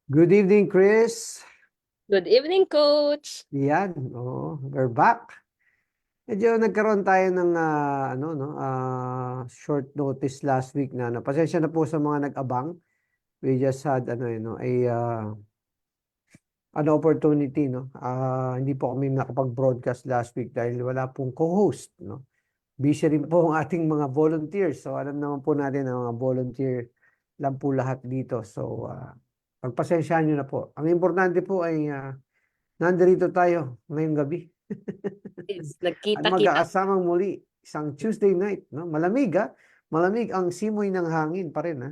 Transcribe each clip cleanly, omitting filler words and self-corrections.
Good evening, Chris. Good evening, Coach. Yan, oo, we're back. Medyo nagkaroon tayo ng short notice last week na pasensya na po sa mga nag-abang. We just had an opportunity, no. Hindi po kami nakapag-broadcast last week dahil wala pong co-host, no. Busy rin po ang ating mga volunteers. So alam naman po natin na mga volunteer lang po lahat dito. So pagpasensyahan nyo na po. Ang importante po ay nandito tayo ngayong gabi Yes, at nagkita-kita. magkakasamang muli isang Tuesday night, no? Malamig, ha? Malamig ang simoy ng hangin pa rin, ha?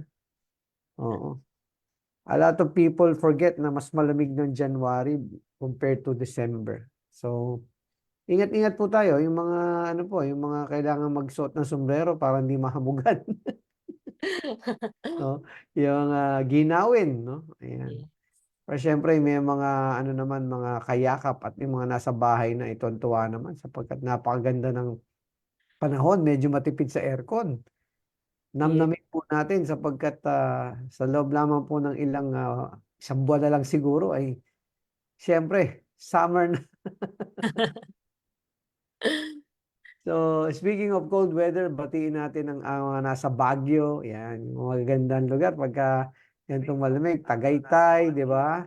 Oo. A lot of people forget na mas malamig ng January compared to December. So, ingat-ingat po tayo. Yung mga, yung mga kailangan magsuot ng sombrero para hindi mahamugan. No? Yung ginawin, no? Ayan. Pero syempre, may mga naman, mga kayakap at yung mga nasa bahay na tuwa naman sapagkat napakaganda ng panahon, medyo matipid sa aircon. Yeah. Namnamin po natin sapagkat sa loob lamang po ng isang buwan na lang siguro ay syempre, summer na. So, speaking of cold weather, batiin natin ang mga nasa Baguio. Yan, yung mga gandang lugar pagka ganitong malamig. Tagaytay, di ba?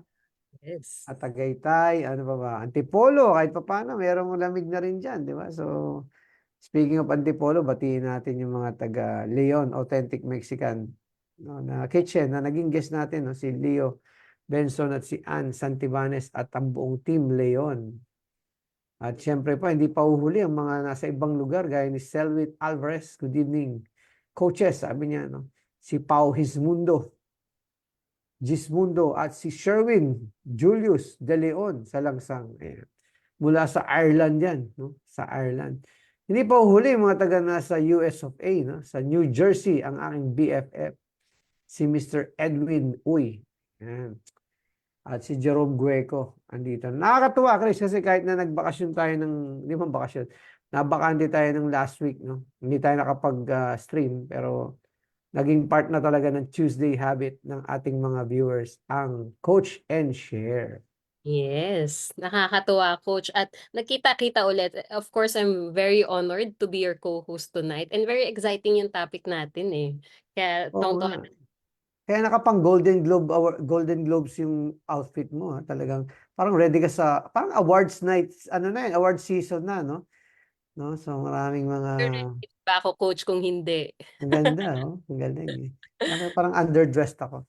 Yes. At Tagaytay, ano pa ba? Antipolo, kahit pa paano, merong lamig na rin dyan, di ba? So, speaking of Antipolo, batiin natin yung mga taga Leon, Authentic Mexican, no, na kitchen, na naging guest natin, no, si Leo Benson at si Ann Santibanes at ang buong team Leon. At syempre pa, hindi pa uhuli ang mga nasa ibang lugar, gaya ni Selwit Alvarez. Good evening. Coaches, sabi niya, no? Si Pau Hismundo, Gismundo at si Sherwin Julius De Leon sa Langsang. Ayan. Mula sa Ireland yan, no? Sa Ireland. Hindi pa uhuli mga taga nasa US of A, no? Sa New Jersey, ang aking BFF, si Mr. Edwin Uy. Ayan. At si Jerome Gueco, andito. Nakakatuwa, Chris, kasi kahit na nagbakasyon tayo hindi man bakasyon, nabakante tayo ng last week, no? Hindi tayo nakapag-stream, pero naging part na talaga ng Tuesday habit ng ating mga viewers, ang Coach and Share. Yes, nakakatuwa, Coach. At nagkita-kita ulit. Of course, I'm very honored to be your co-host tonight. And very exciting yung topic natin eh. Kaya, Oo nga. tong Kaya nakapang Golden Globes yung outfit mo, ha? Talagang parang ready ka sa parang awards nights, award season na, no? No? So maraming mga ba ako, Coach, kung hindi. ang ganda, oh. Ang galing, eh. Parang underdressed ako.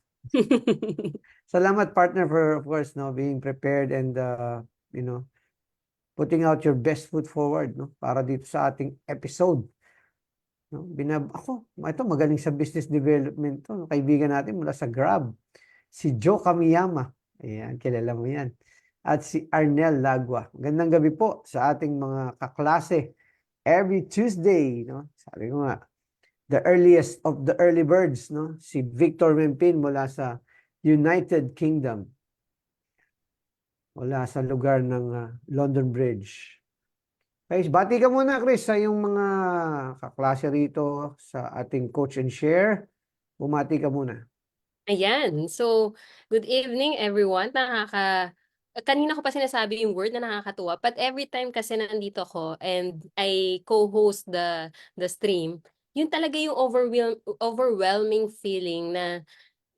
Salamat partner for of course, no, being prepared and you know, putting out your best foot forward, no, para dito sa ating episode. No? Ito magaling sa business development to, no? Kaibigan natin mula sa Grab, si Joe Kamiyama. Ayan, kilala mo yan. At si Arnel Lagwa. Gandang gabi po sa ating mga kaklase. Every Tuesday, no? Sabi ko nga, the earliest of the early birds, no? Si Victor Mempin mula sa United Kingdom, mula sa lugar ng London Bridge. Okay, bati ka muna, Chris, sa yung mga kaklase rito sa ating Coach and Share. Bumati ka muna. Ayan. So, good evening, everyone. Kanina ko pa sinasabi yung word na nakakatuwa, but every time kasi nandito ko and I co-host the stream, yun talaga yung overwhelming feeling na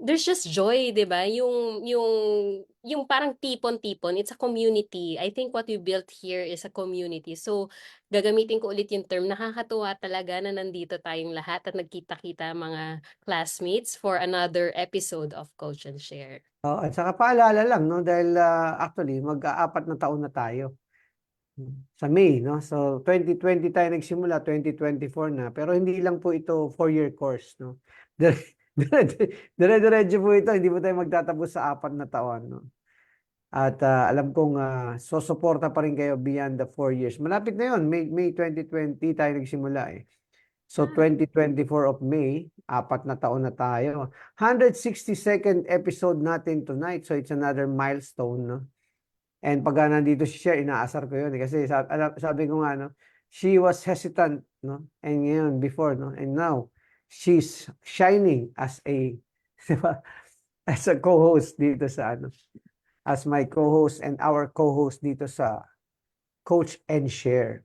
there's just joy, 'di ba? Yung parang tipon-tipon, it's a community. I think what we built here is a community. So, gagamitin ko ulit yung term, nakakatuwa talaga na nandito tayong lahat at nagkita-kita mga classmates for another episode of Coach and Share. Oh, at saka paalala lang, no? Dahil actually, mag-aapat na taon na tayo sa May, no? So, 2020 tayo nagsimula, 2024 na. Pero hindi lang po ito 4-year course, no? Dire-diretso po ito, hindi po tayo magtatapos sa 4 na taon, no? At alam kong sosuporta pa rin kayo beyond the 4 years. Malapit na yun, May 2020 tayo nagsimula eh. So 2024 of May, 4 na taon na tayo. 162nd episode natin tonight. So it's another milestone, no? And pag nandito si Cher, inaasar ko yun. Kasi sabi ko nga, no? She was hesitant, no? And ngayon, before, no? And now, she's shining as a, di ba? as a co-host dito sa ano, as my co-host and our co-host dito sa Coach and Share.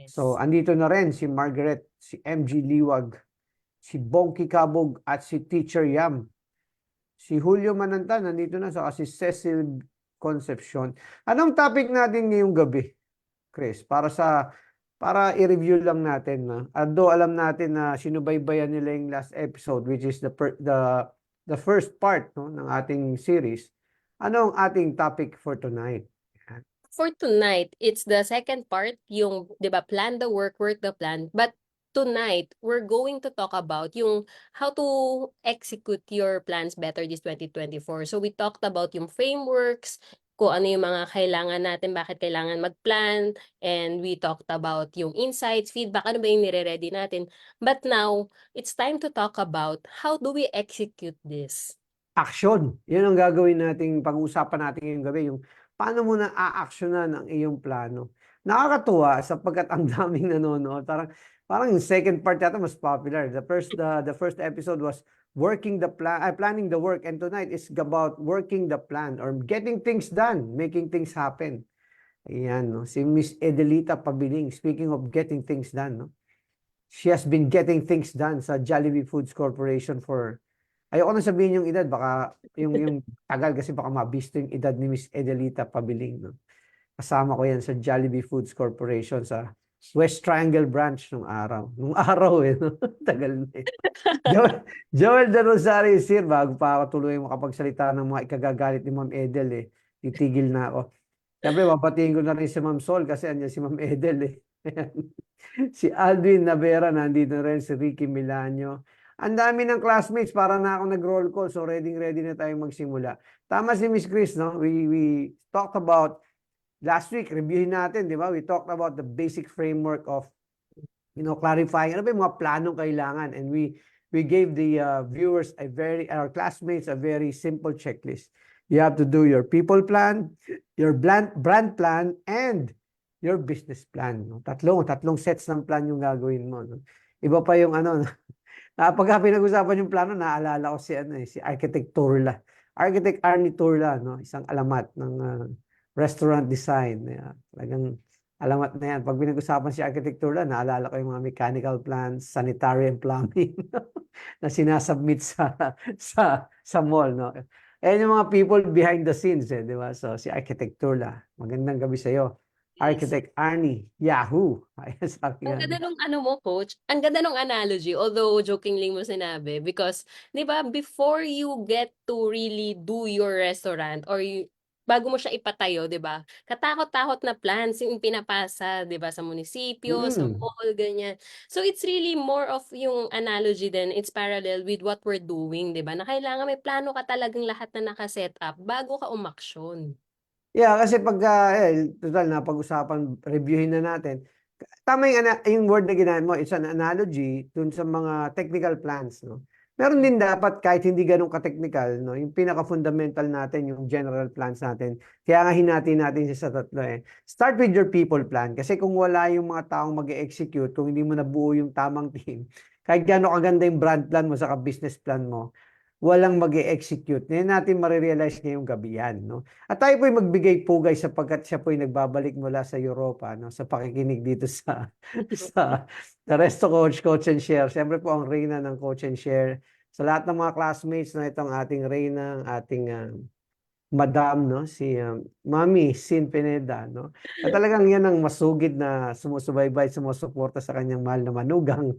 So, Yes. andito na rin si Margaret, si MG Liwag, si Bongki Kabog at si Teacher Yam. Si Julio Mananta nandito na, saka si Cecil Concepcion. Anong topic natin ngayong gabi, Chris? Para i-review lang natin, na. Although alam natin na sinubaybayan nila yung last episode, which is the first part, no, ng ating series. Ano ang ating topic for tonight? For tonight, it's the second part, yung, di ba, plan the work, work the plan. But tonight, we're going to talk about yung how to execute your plans better this 2024. So we talked about yung frameworks, kung ano yung mga kailangan natin, bakit kailangan mag-plan, and we talked about yung insights, feedback, ano ba yung nire-ready natin. But now, it's time to talk about how do we execute this? Action. Yun ang gagawin nating pag-uusapan natin ngayong gabi, yung paano mo na a-actionan ang iyong plano. Nakakatuwa sapagkat ang daming nanonood. Parang yung second part yata mas popular. The first episode was working the plan, planning the work, and tonight is about working the plan or getting things done, making things happen. Ayan, no? Si Miss Edelita Pabiling, speaking of getting things done, no? She has been getting things done sa Jollibee Foods Corporation for, ayoko na sabihin yung edad, baka yung tagal kasi baka mabisto yung edad ni Miss Edelita Pabiling, no? Kasama ko yan sa Jollibee Foods Corporation sa West Triangle branch nung araw. Nung araw eh, no? Tagal na eh. Joel De Rosario is here. Bago pa ako tuloy makapagsalita ng mga ikagagalit ni Ma'am Edel eh. Titigil na ako. Siyempre, mapatingin ko na rin si Ma'am Sol kasi andyan si Ma'am Edel eh. Si Alvin Navera, nandito rin si Ricky Milanio. Ang dami ng classmates, para na ako nag-roll call, so ready na tayong magsimula. Tama si Miss Chris, no? We talked about last week, reviewin natin, di ba? We talked about the basic framework of, clarifying ano ba yung mga planong kailangan, and we gave the viewers our classmates a very simple checklist. You have to do your people plan, your brand plan, and your business plan. No? Tatlong sets ng plan yung gagawin mo. No? Iba pa yung ano, pagka pinag-usapan yung plano, naalala ko si Architect Turla. Architect Arnie Turla, no? Isang alamat ng restaurant design. Talagang alamat na yan. Pag pinag-usapan si Architect Turla, naalala ko yung mga mechanical plans, sanitary and plumbing na sinasubmit sa mall. No? Ayan yung mga people behind the scenes, di ba? So, si Architect Turla, magandang gabi sa'yo. Yes. Architect Arnie, Yahoo! Ayan, sabi Ang nga. ganda nung ano mo, coach. Ang ganda nung analogy, although jokingly mo sinabi. Because, di ba, before you get to really do your restaurant or bago mo siya ipatayo, di ba, katakot-takot na plans yung pinapasa, di ba, sa munisipyo, sa Mm. mall, ganyan. So, it's really more of yung analogy then, it's parallel with what we're doing, di ba, na kailangan may plano ka talagang lahat na nakaset up bago ka umaksyon. Yeah, kasi pagka, total na pag-usapan, reviewin na natin. Tama yung word na ginamit mo, it's an analogy dun sa mga technical plans, no? Meron din dapat kahit hindi ganun ka-technical, no? Yung pinaka-fundamental natin, yung general plans natin. Kaya nga hinati natin siya sa tatlo eh. Start with your people plan. Kasi kung wala yung mga taong mag-execute, kung hindi mo nabuo yung tamang team, kahit gano'ng kaganda yung brand plan mo sa business plan mo, walang mag-execute. Ngayon natin marirealize ngayong gabi yan. No? At tayo po'y magbigay pugay sapagkat siya po'y nagbabalik mula sa Europa, no? Sa pakikinig dito sa Resto Coach, Coach and Share. Siyempre po ang reyna ng Coach and Share. Sa lahat ng mga classmates na itong ating reyna, ating madam, no? Si Mami Sin Pineda. No? At talagang yan ang masugid na sumusubaybay, sumusuporta sa kanyang mahal na manugang.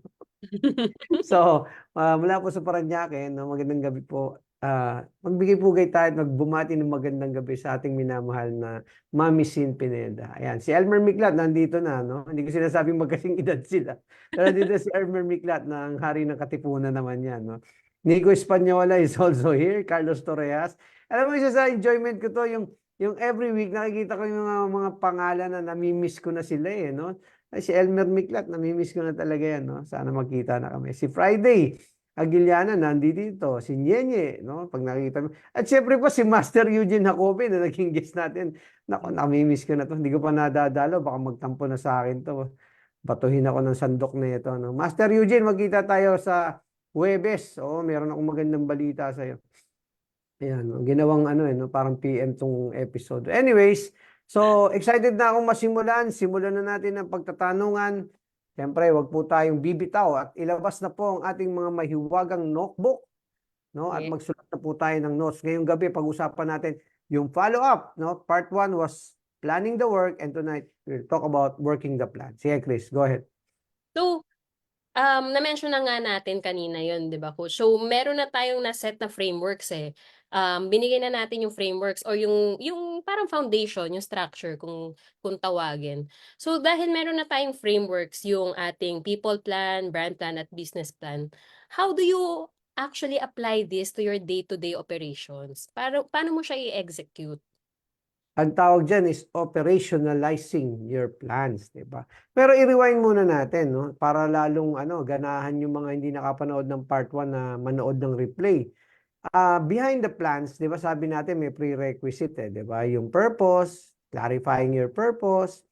So, mula po sa Paranaque, no, magandang gabi po. Magbigay-pugay tayo at magbumati ng magandang gabi sa ating minamahal na Mami Sin Pineda. Ayan, si Elmer Miklat nandito na, no? Hindi ko sinasabing magkasing edad sila. Pero dito si Elmer Miklat na ang hari ng Katipunan naman yan, no? Nico Española is also here, Carlos Torreas. Alam mo, isa sa enjoyment ko to, yung every week nakikita ko yung mga pangalan na namimiss ko na sila eh, no? Ay, si Elmer Miklat, namimiss ko na talaga yan, no? Sana magkita na kami. Si Friday Aguiliana, nandito dito. Si Nyenye, no? Pag nakikita mo. At syempre po, si Master Eugene Jacobe na naging guest natin. Nako, namimiss ko na to. Hindi ko pa nadadalo. Baka magtampo na sa akin to. Batuhin ako ng sandok na ito, no? Master Eugene, magkita tayo sa Huwebes. Oo, meron akong magandang balita sa'yo. Ayan, ginawang ano no, parang PM tong episode. Anyways, so excited na akong masimulan. Simulan na natin ang pagtatanungan. Siyempre, wag po tayong bibitaw at ilabas na po ang ating mga mahiwagang notebook, no? At Yeah. magsulat na po tayo ng notes. Ngayong gabi, pag-usapan natin yung follow-up, no? Part 1 was planning the work and tonight we'll talk about working the plan. Sige, Chris, go ahead. So, na-mention na nga natin kanina yon, 'di ba, Coach? So, meron na tayong na-set na frameworks eh. Binigay na natin yung frameworks or yung parang foundation, yung structure kung tawagin. So, dahil meron na tayong frameworks, yung ating people plan, brand plan, at business plan, how do you actually apply this to your day-to-day operations? Paano mo siya i-execute? Ang tawag dyan is operationalizing your plans, di ba? Pero i-rewind muna natin, no? Para lalong ganahan yung mga hindi nakapanood ng part 1 na manood ng replay. Behind the plans, di ba sabi natin may prerequisite, di ba? Yung purpose, clarifying your purpose,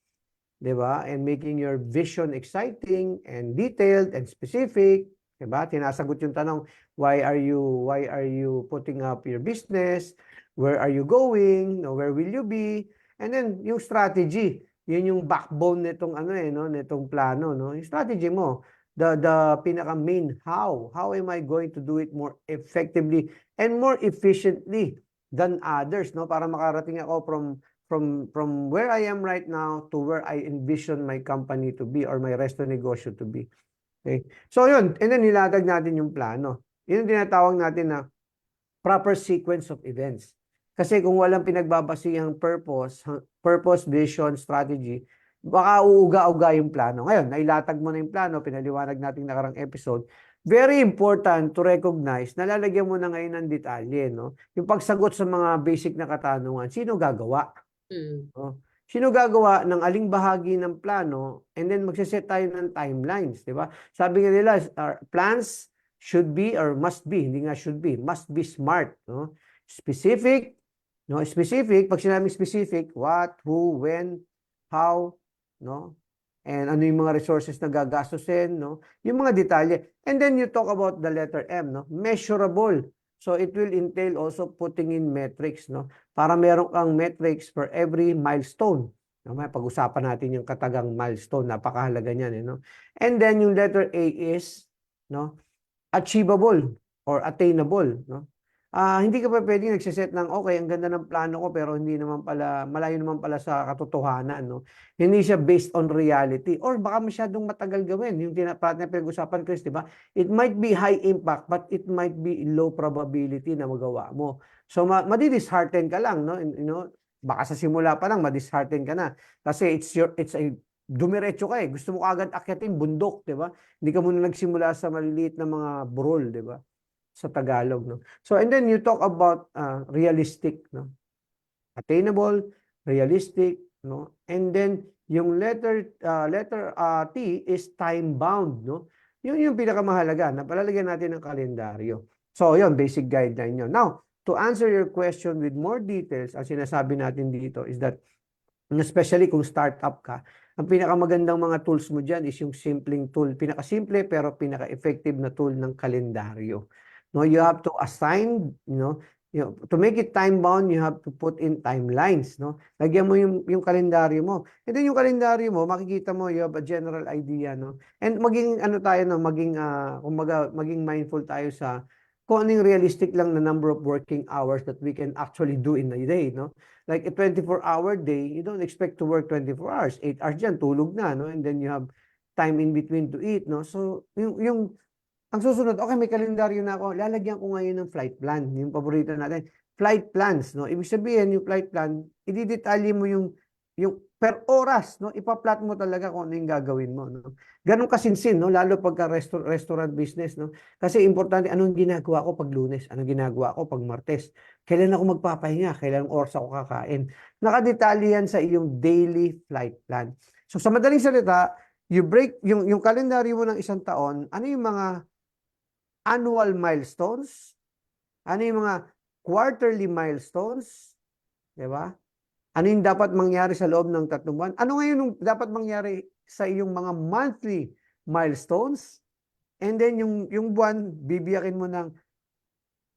di ba? And making your vision exciting and detailed and specific, di ba? Tinasagot yung tanong, why are you putting up your business? Where are you going? No, where will you be? And then yung strategy, yun yung backbone nitong no, nitong plano, no? Yung strategy mo, the pinaka main how am I going to do it more effectively and more efficiently than others, no? Para makarating ako from where I am right now to where I envision my company to be or my resto negosyo to be. Okay? So yun, and then nilatag natin yung plano. Yun yung tinatawag natin na proper sequence of events. Kasi kung walang pinagbabasihang purpose, vision, strategy, baka uuga-uga yung plano. Ngayon, nailatag mo na yung plano, pinaliwanag natin nakarang episode. Very important to recognize na lalagyan mo na ngayon ng detalye, no? Yung pagsagot sa mga basic na katanungan, sino gagawa? No? Sino gagawa ng aling bahagi ng plano and then magsiset tayo ng timelines, di ba? Sabi nga nila, plans should be or must be, hindi nga should be, must be smart, no? Specific, no? Specific, pag sinabing specific, what, who, when, how, no? And ano yung mga resources na gagastusin, no? Yung mga detalye. And then you talk about the letter M, no? Measurable. So it will entail also putting in metrics, no? Para meron kang metrics for every milestone. No? May pag-usapan natin yung katagang milestone, napakahalaga niyan, no? And then yung letter A is, no, achievable or attainable, no? Hindi ka pa pwedeng nagsiset ng, okay, ang ganda ng plano ko, pero hindi naman pala, malayo naman pala sa katotohanan, no? Hindi siya based on reality. Or baka masyadong matagal gawin. Yung pinag-usapan, Chris, di ba? It might be high impact, but it might be low probability na magawa mo. So, madidishearten ka lang, no? You know, baka sa simula pa lang, madishearten ka na. Kasi it's a dumiretso ka eh. Gusto mo agad akyatin bundok, di ba? Hindi ka muna nagsimula sa maliliit na mga burol, di ba? Sa Tagalog, no? So, and then you talk about realistic, no? Attainable, realistic, no? And then yung letter T is time bound, no? Yun yung pinakamahalaga na palalagyan natin ng kalendaryo. So, yun, basic guideline yun. Now, to answer your question with more details, ang sinasabi natin dito is that, especially kung startup ka, ang pinakamagandang mga tools mo dyan is yung simpleng tool. Pinakasimple pero pinaka-effective na tool ng kalendaryo. No, you have to assign, to make it time bound, you have to put in timelines, no? Lagyan mo yung kalendaryo mo. And then yung kalendaryo mo, makikita mo you have a general idea, no? And maging tayo, no, maging mindful tayo sa kung anong realistic lang na number of working hours that we can actually do in a day, no? Like a 24-hour day, you don't expect to work 24 hours. 8 hours dyan, tulog na, no? And then you have time in between to eat, no? So, ang susunod, okay, may kalendaryo na ako, lalagyan ko ngayon ng flight plan, yung paborito natin. Flight plans, no? Ibig sabihin, yung flight plan, ididetalye mo yung per oras, no? Ipa-plot mo talaga kung ano yung gagawin mo, no? Ganun kasinsin, no? Lalo pagka restaurant business, no? Kasi importante, anong ginagawa ko pag Lunes? Anong ginagawa ko pag Martes? Kailan ako magpapahinga? Kailan oras ako kakain? Nakadetalye yan sa iyong daily flight plan. So, sa madaling salita, you break, yung kalendaryo mo ng isang taon, ano yung mga annual milestones, ano yung mga quarterly milestones, di ba? Ano yung dapat mangyari sa loob ng 3 buwan? Ano ngayon yung dapat mangyari sa iyong mga monthly milestones? And then yung buwan, bibiyakin mo ng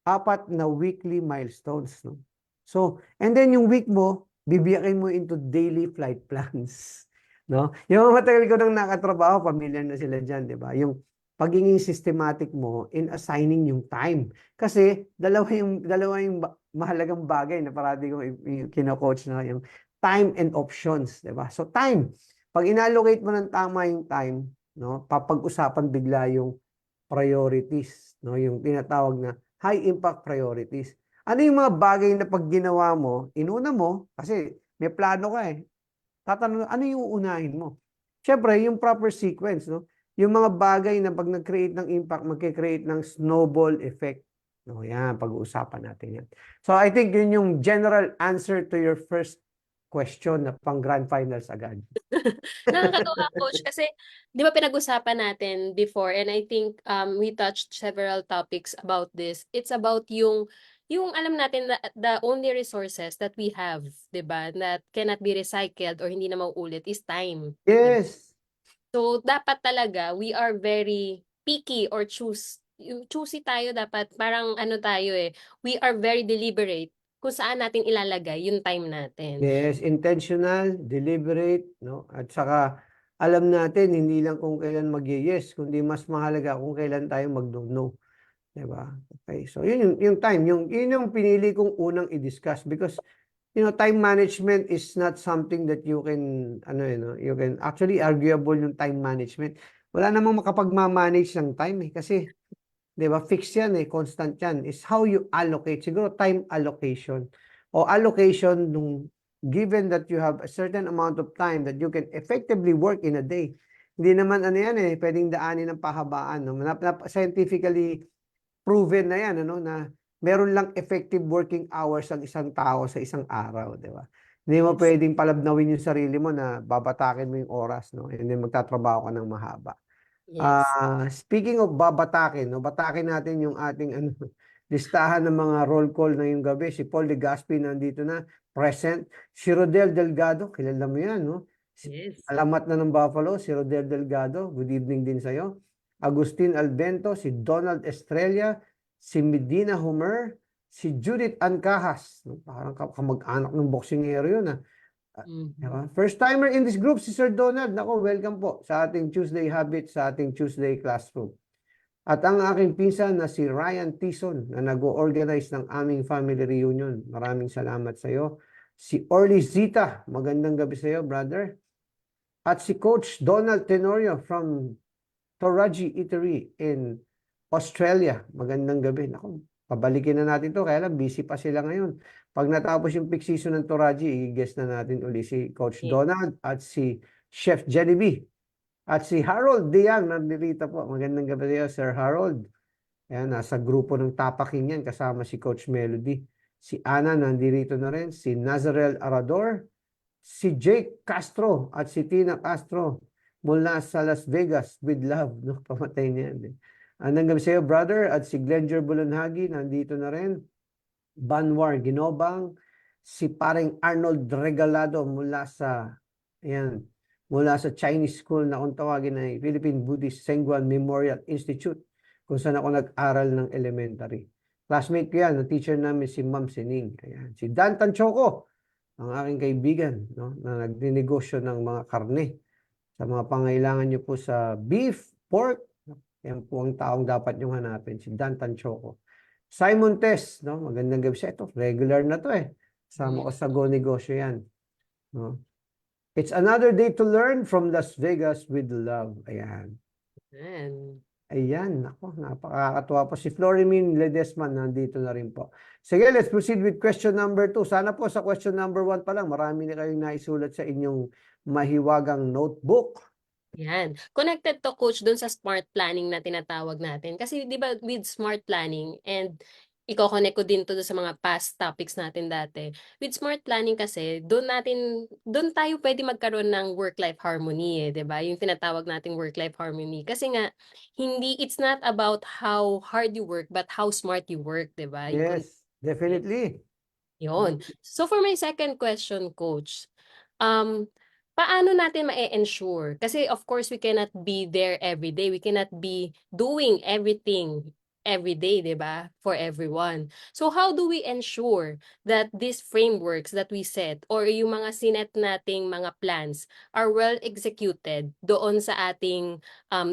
4 na weekly milestones, no? So, and then yung week mo, bibiyakin mo into daily flight plans, no? Yung mga matagal ko nang nakatrabaho, familiar na sila dyan, di ba? Yung pagiging systematic mo in assigning yung time. Kasi dalawa yung mahalagang bagay na parati ko kino-coach na yung time and options, di ba? So time, pag inallocate mo ng tama yung time, no, papag-usapan bigla yung priorities, no, yung tinatawag na high impact priorities. Ano yung mga bagay na pag ginawa mo, inuna mo, kasi may plano ka eh. Tatanong, ano yung uunahin mo? Siyempre, yung proper sequence, no? Yung mga bagay na pag nag-create ng impact, magkikreate ng snowball effect. No, yan, pag-uusapan natin yan. So, I think yun yung general answer to your first question na pang grand finals agad. Nakakatuwa, Coach, kasi di ba pinag-usapan natin before and I think we touched several topics about this. It's about yung alam natin na the only resources that we have, di ba, that cannot be recycled or hindi na mauulit is time. Di ba? Yes. So, dapat talaga we are very picky or yung choosy tayo dapat. Parang ano tayo eh, we are very deliberate kung saan natin ilalagay yung time natin. Yes, intentional, deliberate, no? At saka alam natin hindi lang kung kailan mag-yes, kundi mas mahalaga kung kailan tayo mag-no, 'di ba? Okay. So yun yung time, yun yung pinili kong unang i-discuss because time management is not something that you can you can actually arguable yung time management. Wala namang makapagma-manage ng time eh kasi 'di ba? Fix yan eh, constant yan. Is how you allocate. Siguro time allocation o allocation nung given that you have a certain amount of time that you can effectively work in a day. Hindi naman ano yan eh, pwedeng daanin ng pahabaan. No? Scientifically proven na yan, ano, na meron lang effective working hours ang isang tao sa isang araw, di ba? Hindi mo Yes. pwedeng palabnawin yung sarili mo na babatakin mo yung oras, no? And then magtatrabaho ka ng mahaba. Yes. Speaking of babatakin, no, batakin natin yung ating listahan ng mga roll call na yung gabi. Si Paul Legaspi nandito na, present. Si Rodel Delgado, kilala mo yan, no? Yes. Alamat na ng Buffalo, si Rodel Delgado. Good evening din sa'yo. Agustin Albento, si Donald Estrella, si Medina Homer, si Judith Ancajas. No? Parang kamag-anak ng boksingero yun, ah. Mhm. Diba? First timer in this group, si Sir Donald. Nako, welcome po sa ating Tuesday Habit, sa ating Tuesday Classroom. At ang aking pinsan na si Ryan Tison na nag-organize ng aming family reunion. Maraming salamat sa iyo. Si Orly Zita, magandang gabi sa iyo, brother. At si Coach Donald Tenorio from Toraji Eatery in Australia. Magandang gabi. Naku, pabalikin na natin to. Kaya lang, busy pa sila ngayon. Pag natapos yung peak season ng Toraji, i-guess na natin uli si Coach Yeah. Donald at si Chef Genevieve. At si Harold Diang, nandito po. Magandang gabi sa'yo, Sir Harold. Ayan, nasa grupo ng Tapaking yan, kasama si Coach Melody. Si Ana, nandito na rin. Si Nazarel Arador. Si Jake Castro at si Tina Castro mula sa Las Vegas with love. No, pamatay niya yan. Anong gabi sa'yo, brother? At si Glenjer Bulonhagi, nandito na rin. Banwar Ginobang. Si paring Arnold Regalado ayan, mula sa Chinese school na kung tawagin ay Philippine Buddhist Sengguan Memorial Institute kung saan ako nag-aral ng elementary. Classmate ko yan, ang teacher namin si Ma'am Sining. Ayan. Si Dan Tanchoco, ang aking kaibigan, no, na nagdinegosyo ng mga karne sa mga pangailangan nyo po sa beef, pork. Yan po ang taong dapat nyo hanapin, si Dan Tanchoco. Simon Tess, no, magandang gabi sa ito. Regular na to eh. Sama ko sa Go Negosyo yan. No? It's another day to learn from Las Vegas with love. Ayan. Ayan. Ayan, ako, napakakatuwa po. Si Florimine Ledesma nandito na rin po. Sige, let's proceed with question number 2. Sana po sa question number 1 pa lang, marami na kayong naisulat sa inyong mahiwagang notebook. Yan. Connected to, Coach, dun sa smart planning na tinatawag natin. Kasi di ba with smart planning and i-connect ko din to sa mga past topics natin dati. With smart planning kasi, doon tayo pwede magkaroon ng work-life harmony eh, 'di ba? Yung tinatawag nating work-life harmony. Kasi nga it's not about how hard you work but how smart you work, 'di ba? Yes, definitely. Yun. So for my second question, Coach, um, paano natin ma-ensure? Kasi of course, we cannot be there every day. We cannot be doing everything every day, 'di ba? For everyone. So how do we ensure that these frameworks that we set or yung mga sinet nating mga plans are well executed doon sa ating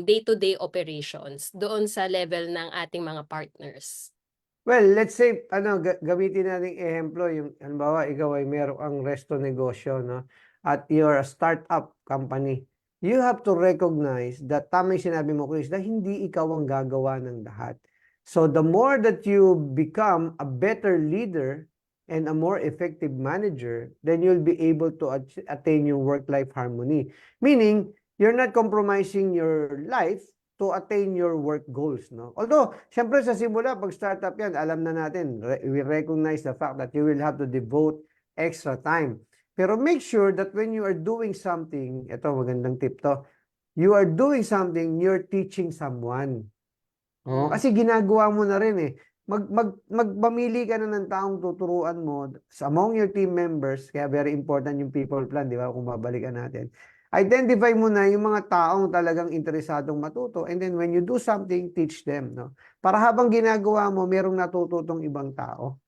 day-to-day operations, doon sa level ng ating mga partners? Well, let's say, gamitin natin ehemplo, yung, halimbawa, ikaw ay meron ang resto negosyo, no? At you're a startup company. You have to recognize that, tama yung sinabi mo, Chris, na hindi ikaw ang gagawa ng lahat. So, the more that you become a better leader and a more effective manager, then you'll be able to attain yung work-life harmony. Meaning, you're not compromising your life to attain your work goals, no? Although, syempre sa simula, pag startup yan, alam na natin, we recognize the fact that you will have to devote extra time. Pero make sure that when you are doing something, ito magandang tip to, you are doing something, you're teaching someone. Oh, kasi ginagawa mo na rin eh. Magpamili ka na ng taong tuturuan mo among your team members, kaya very important yung people plan, di ba? Kung babalikan natin. Identify mo na yung mga taong talagang interesadong matuto, and then when you do something, teach them, no? Para habang ginagawa mo, merong natututong ibang tao.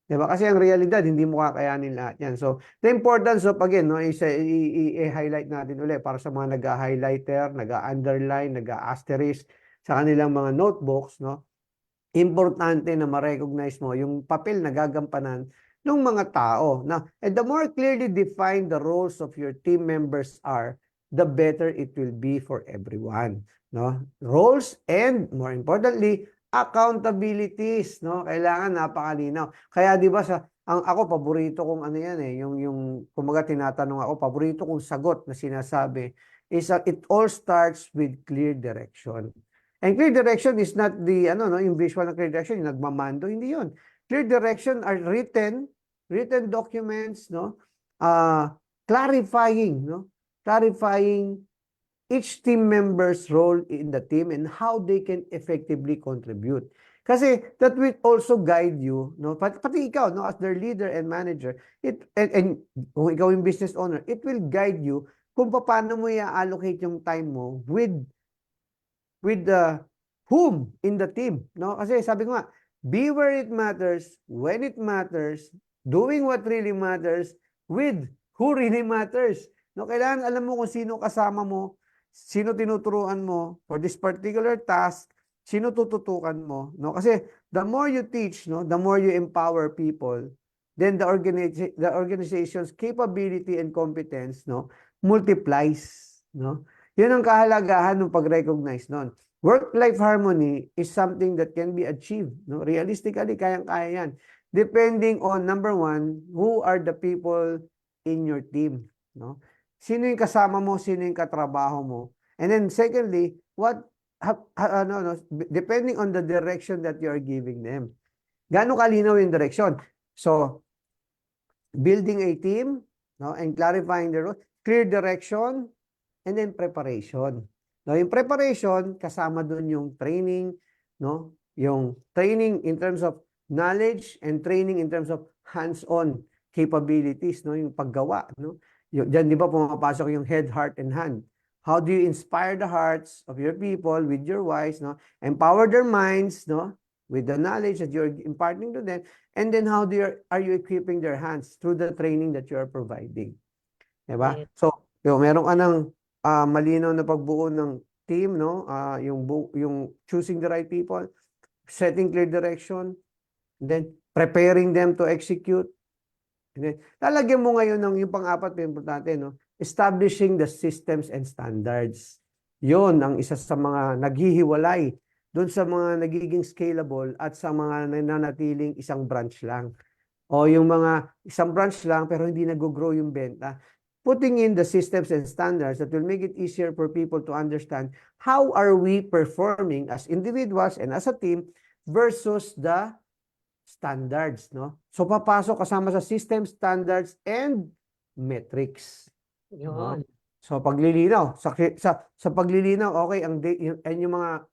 Di ba? Kasi ang realidad, hindi mo kakayanin lahat yan. So, the importance of, again, no, i-highlight natin ulit para sa mga nag-highlighter, nag-underline, nag-asterisk sa kanilang mga notebooks, no? Importante na ma-recognize mo yung papel na gagampanan ng mga tao. Now, and the more clearly defined the roles of your team members are, the better it will be for everyone. No? Roles and, more importantly, accountabilities. No? Kailangan napakalinaw. Kaya di ba ako paborito kong ano yan eh, yung kumbaga tinatanong ako, paborito kong sagot na sinasabi is it all starts with clear direction. And clear direction is not the, yung visual na clear direction, yung nagmamando, hindi yun. Clear direction are written documents, no? Clarifying, no? Clarifying each team member's role in the team and how they can effectively contribute. Kasi that will also guide you, no? Pati ikaw, no, as their leader and manager, and kung ikaw yung business owner, it will guide you kung paano mo i-allocate yung time mo with the whom in the team, no? Kasi sabi ko nga, be where it matters, when it matters, doing what really matters, with who really matters. No, kailangan alam mo kung sino kasama mo, sino tinuturuan mo for this particular task, sino tututukan mo, no? Kasi the more you teach, no, the more you empower people, then the organization's capability and competence, no, multiplies, no? Yun ang kahalagahan ng pag-recognize nun. Work-life harmony is something that can be achieved. No? Realistically, kayang-kaya yan. Depending on, number one, who are the people in your team. No? Sino yung kasama mo, sino yung katrabaho mo. And then secondly, depending on the direction that you are giving them. Gaano kalinaw yung direction? So, building a team, no, and clarifying the role, clear direction, and then preparation. No, yung preparation, kasama dun yung training, no? Yung training in terms of knowledge and training in terms of hands-on capabilities, no? Yung paggawa, no? Diyan, di ba, pumapasok yung head, heart, and hand. How do you inspire the hearts of your people with your whys, no? Empower their minds, no? With the knowledge that you're imparting to them. And then how are you equipping their hands through the training that you are providing? Diba? Right. So, meron ka ng malinaw na pagbuo ng team, no? Yung choosing the right people, setting clear direction, then preparing them to execute. And then, lalagyan mo ngayon ng yung pang-apat na importante, no? Establishing the systems and standards. Yun ang isa sa mga naghihiwalay doon sa mga nagiging scalable at sa mga nananatiling isang branch lang. O yung mga isang branch lang pero hindi nag-grow yung benta. Putting in the systems and standards that will make it easier for people to understand how are we performing as individuals and as a team versus the standards, no? So papasok kasama sa system, standards, and metrics. No? Yun. So paglilinaw, sa paglilinaw, okay, yung mga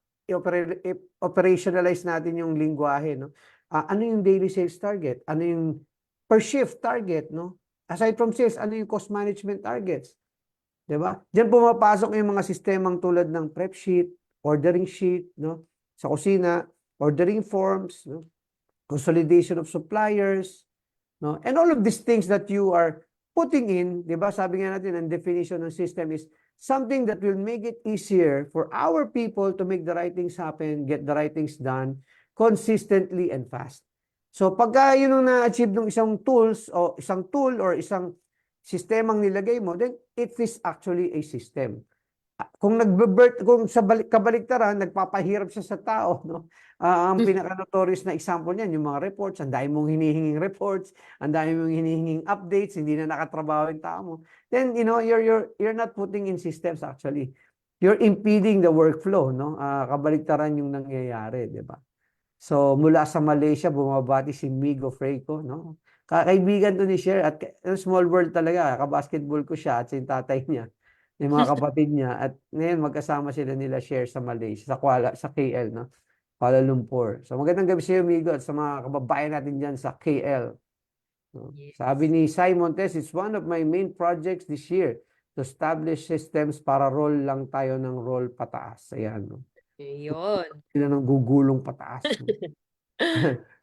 operationalize natin yung lingwahe, no? Ano yung daily sales target? Ano yung per shift target, no? Aside from sales, ano yung cost management targets? Diba? Diyan pumapasok yung mga sistemang tulad ng prep sheet, ordering sheet, no? Sa kusina, ordering forms, no? Consolidation of suppliers, no? And all of these things that you are putting in, di ba? Sabi nga natin, ang definition ng system is something that will make it easier for our people to make the right things happen, get the right things done consistently and fast. So pagka yun ang na-achieve ng isang tools o isang tool or isang sistemang nilagay mo, then it is actually a system. Kung kung sa kabaliktaran, nagpapahirap siya sa tao, no? Ang pinaka-notorious na example niyan, yung mga reports, ang dami mong hinihinging reports, ang dami mong hinihinging updates, hindi na nakatrabaho yung tao mo. Then, you're not putting in systems actually. You're impeding the workflow, no? Kabaliktaran yung nangyayari, di ba? So, mula sa Malaysia, bumabati si Migo Freco, no? Kaibigan to ni Cher at small world talaga. Kabasketball ko siya at yung tatay niya, yung mga kapatid niya. At ngayon, magkasama sila nila Cher sa Malaysia, sa KL, no? Kuala Lumpur. So, magandang gabi sa iyo, Migo, at sa mga kababayan natin dyan sa KL. No? Yes. Sabi ni Simon Tess, it's one of my main projects this year to establish systems para roll lang tayo ng roll pataas. Ayan, no? Yun. Sila ng gugulong pataas. No?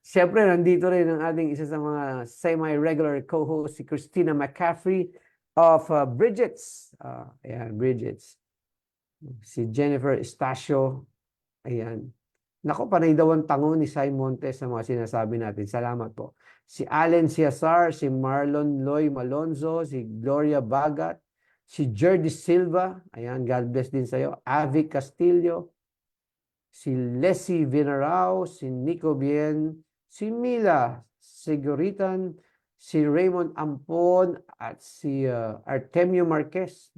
Siyempre, nandito rin ang ating isa sa mga semi-regular co-host, si Christina McCaffrey of Bridgets. Ayan, Bridgets. Si Jennifer Estacio. Ayan. Nako, panay daw ang tango ni Simon Montes sa mga sinasabi natin. Salamat po. Si Allen Ciasar, si Marlon Loy Malonzo, si Gloria Bagat, si Jerdy Silva. Ayan, God bless din sa'yo. Avi Castillo, si Leslie Vinarao, si Nico Bien, si Mila Siguritan, si Raymond Ampon, at si Artemio Marquez.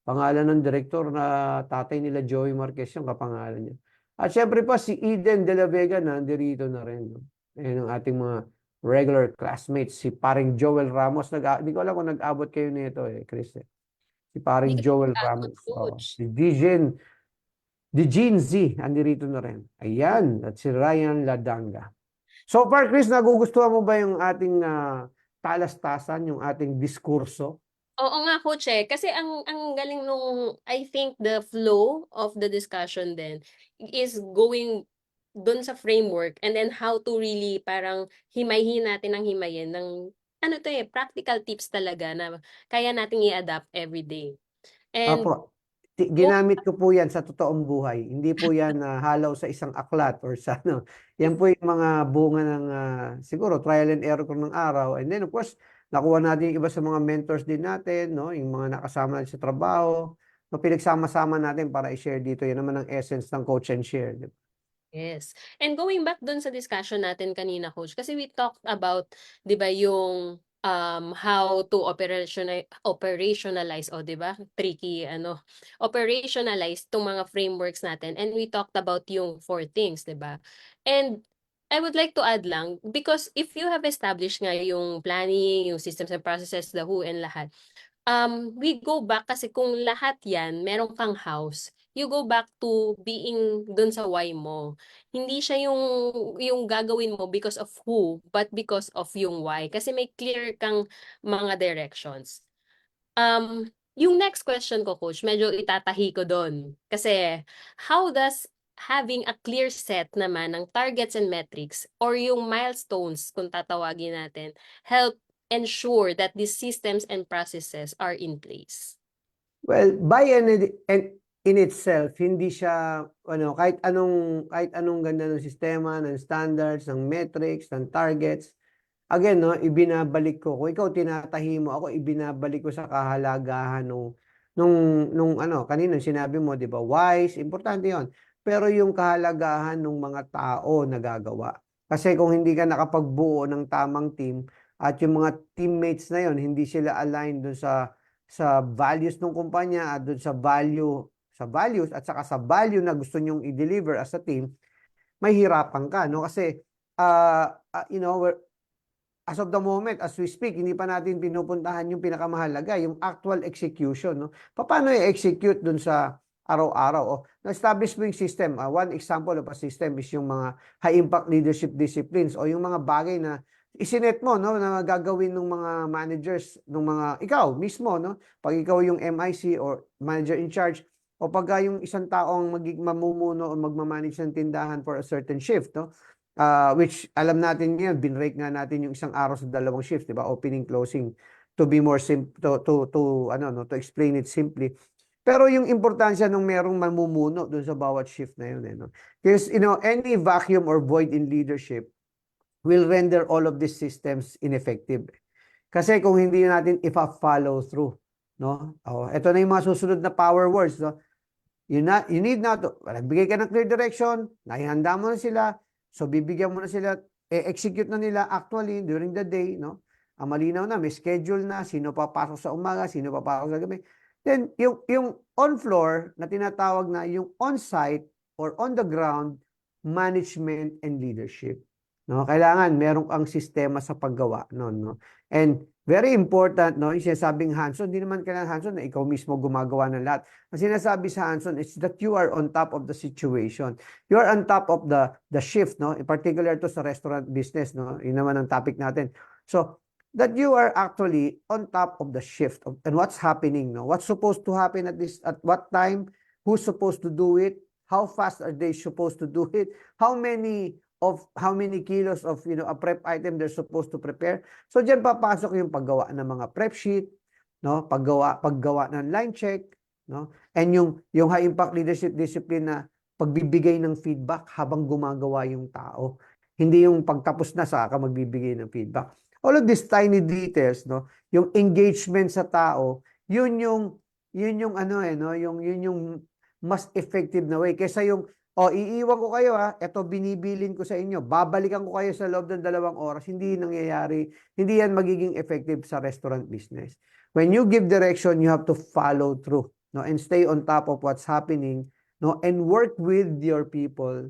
Pangalan ng direktor na tatay nila Joey Marquez yung kapangalan niya. At syempre pa si Eden De La Vega nandirito na rin. No? Ayan ang ating mga regular classmates. Si paring Joel Ramos. Hindi ko alam kung nag-abot kayo nito Chris. Si paring Joel Ramos. Si Eugene Z, andirito na rin. Ayan, at si Ryan Ladanga. So far, Chris, nagugustuhan mo ba yung ating talastasan, yung ating diskurso? Oo nga, Coach kasi ang galing nung, I think the flow of the discussion then is going dun sa framework and then how to really parang himayhin natin ng himayin ng practical tips talaga na kaya nating i-adapt every day. And Apo, ginamit ko po yan sa totoong buhay. Hindi po yan halaw sa isang aklat or sa ano. Yan po yung mga bunga ng siguro trial and error ko ng araw. And then of course, nakuha natin yung iba sa mga mentors din natin, no? Yung mga nakasama natin sa trabaho. No, pinagsama-sama natin para i-share dito. Yan naman ang essence ng coach and share. Di ba? yes. And going back dun sa discussion natin kanina, Coach, kasi we talked about, di ba, yung how to operationalize, o di ba? Tricky, operationalize tong mga frameworks natin. And we talked about yung 4 things, di ba? And I would like to add lang, because if you have established nga yung planning, yung systems and processes, the who and lahat, we go back kasi kung lahat yan, meron kang house, you go back to being dun sa why mo. Hindi siya yung gagawin mo because of who, but because of yung why. Kasi may clear kang mga directions. Yung next question ko, Coach, medyo itatahi ko doon. Kasi how does having a clear set naman ng targets and metrics or yung milestones, kung tatawagin natin, help ensure that these systems and processes are in place? Well, by and in itself, hindi siya kahit anong ganda ng sistema, ng standards, ng metrics, ng targets. Again, no, ibinabalik ko. Kung ikaw tinatahi mo, ako ibinabalik ko sa kahalagahan nung kanina sinabi mo, 'di ba? Wise, importante 'yon. Pero yung kahalagahan ng mga tao na gagawa. Kasi kung hindi ka nakapagbuo ng tamang team at yung mga teammates na 'yon, hindi sila aligned dun sa values ng kumpanya at dun sa values at saka sa value na gusto nyong i-deliver as a team, mahihirapan ka, no? Kasi as of the moment, as we speak, hindi pa natin pinupuntahan yung pinakamahalaga, yung actual execution, no? Paano i-execute dun sa araw-araw? Na-establish mo yung system. One example of a system is yung mga high-impact leadership disciplines o yung mga bagay na isinet mo, no, na gagawin ng mga managers, ng mga ikaw mismo, no? Pag ikaw yung MIC or manager in charge, o pagka yung isang tao ang mamumuno o magmamanage ng tindahan for a certain shift, no? Which alam natin ngayon, binrake nga natin yung isang araw sa dalawang shift, di ba? Opening, closing, to be more to explain it simply. Pero yung importansya nung merong mamumuno dun sa bawat shift na yun, no? Because, any vacuum or void in leadership will render all of these systems ineffective. Kasi kung hindi natin ipa-follow through, no? Ito na yung mga susunod na power words, no? You need not to, nagbigay ka ng clear direction, naihanda mo na sila, so bibigyan mo na sila, execute na nila actually during the day, no? Ang malinaw na, may schedule na, sino papasok sa umaga, sino papasok sa gabi. Then, yung on-floor na tinatawag na yung on-site or on the ground management and leadership. No? Kailangan meron kang sistema sa paggawa noon, no? And very important, no? Yung sinasabing hands-on, hindi naman kailangan hands-on na ikaw mismo gumagawa ng lahat. Ang sinasabi sa hands-on is that you are on top of the situation. You are on top of the shift, no? In particular to sa restaurant business, no? Yun naman ang topic natin. So, that you are actually on top of the shift and what's happening, no? What's supposed to happen at what time? Who's supposed to do it? How fast are they supposed to do it? How many kilos of a prep item they're supposed to prepare. So diyan papasok yung paggawa ng mga prep sheet, no? Paggawa ng line check, no? And yung high impact leadership discipline na pagbibigay ng feedback habang gumagawa yung tao. Hindi yung pagtapos na saka magbibigay ng feedback. All of these tiny details, no? Yung engagement sa tao, yun yung mas effective na way kaysa yung iiwan ko kayo ito binibilin ko sa inyo, babalikan ko kayo sa loob ng 2 oras, hindi nangyayari, hindi yan magiging effective sa restaurant business. When you give direction, you have to follow through, no, and stay on top of what's happening, no, and work with your people,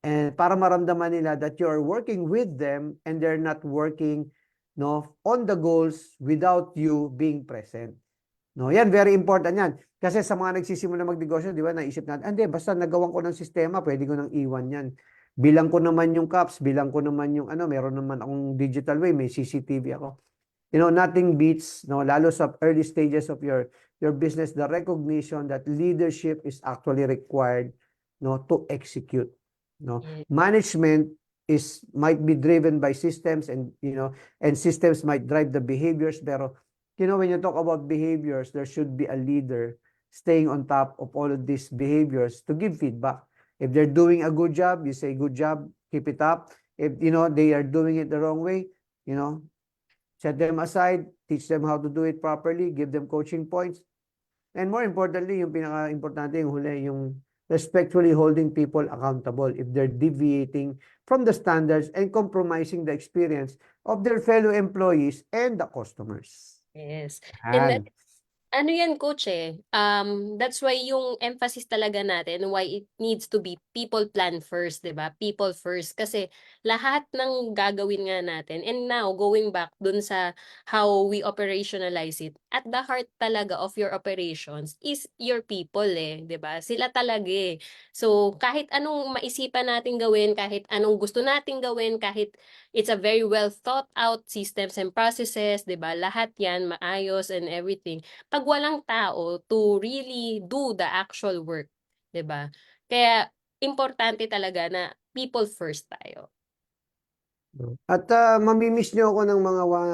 and para maramdaman nila that you are working with them and they're not working, no, on the goals without you being present. No, yan, very important yan. Kasi sa mga nagsisimula magnegosyo, di ba, naisip natin, hindi, basta nagawan ko ng sistema, pwede ko nang iwan yan. Bilang ko naman yung cups, bilang ko naman yung meron naman akong digital way, may CCTV ako. Nothing beats, no, lalo sa early stages of your business, the recognition that leadership is actually required, no, to execute. No, management might be driven by systems and systems might drive the behaviors, pero when you talk about behaviors, there should be a leader staying on top of all of these behaviors to give feedback. If they're doing a good job, you say, good job, keep it up. If, they are doing it the wrong way, set them aside, teach them how to do it properly, give them coaching points. And more importantly, yung pinaka-importante yung huli, yung respectfully holding people accountable if they're deviating from the standards and compromising the experience of their fellow employees and the customers. Yes. And And ano yan, coach that's why yung emphasis talaga natin, why it needs to be people plan first, di ba? People first. Kasi lahat ng gagawin nga natin, and now, going back dun sa how we operationalize it, at the heart talaga of your operations is your people di ba? Sila talaga So, kahit anong maisipan natin gawin, kahit anong gusto natin gawin, kahit it's a very well thought out systems and processes, di ba? Lahat yan, maayos and everything pag walang tao to really do the actual work, 'di ba? Kaya importante talaga na people first tayo. At mamimiss nyo ako ng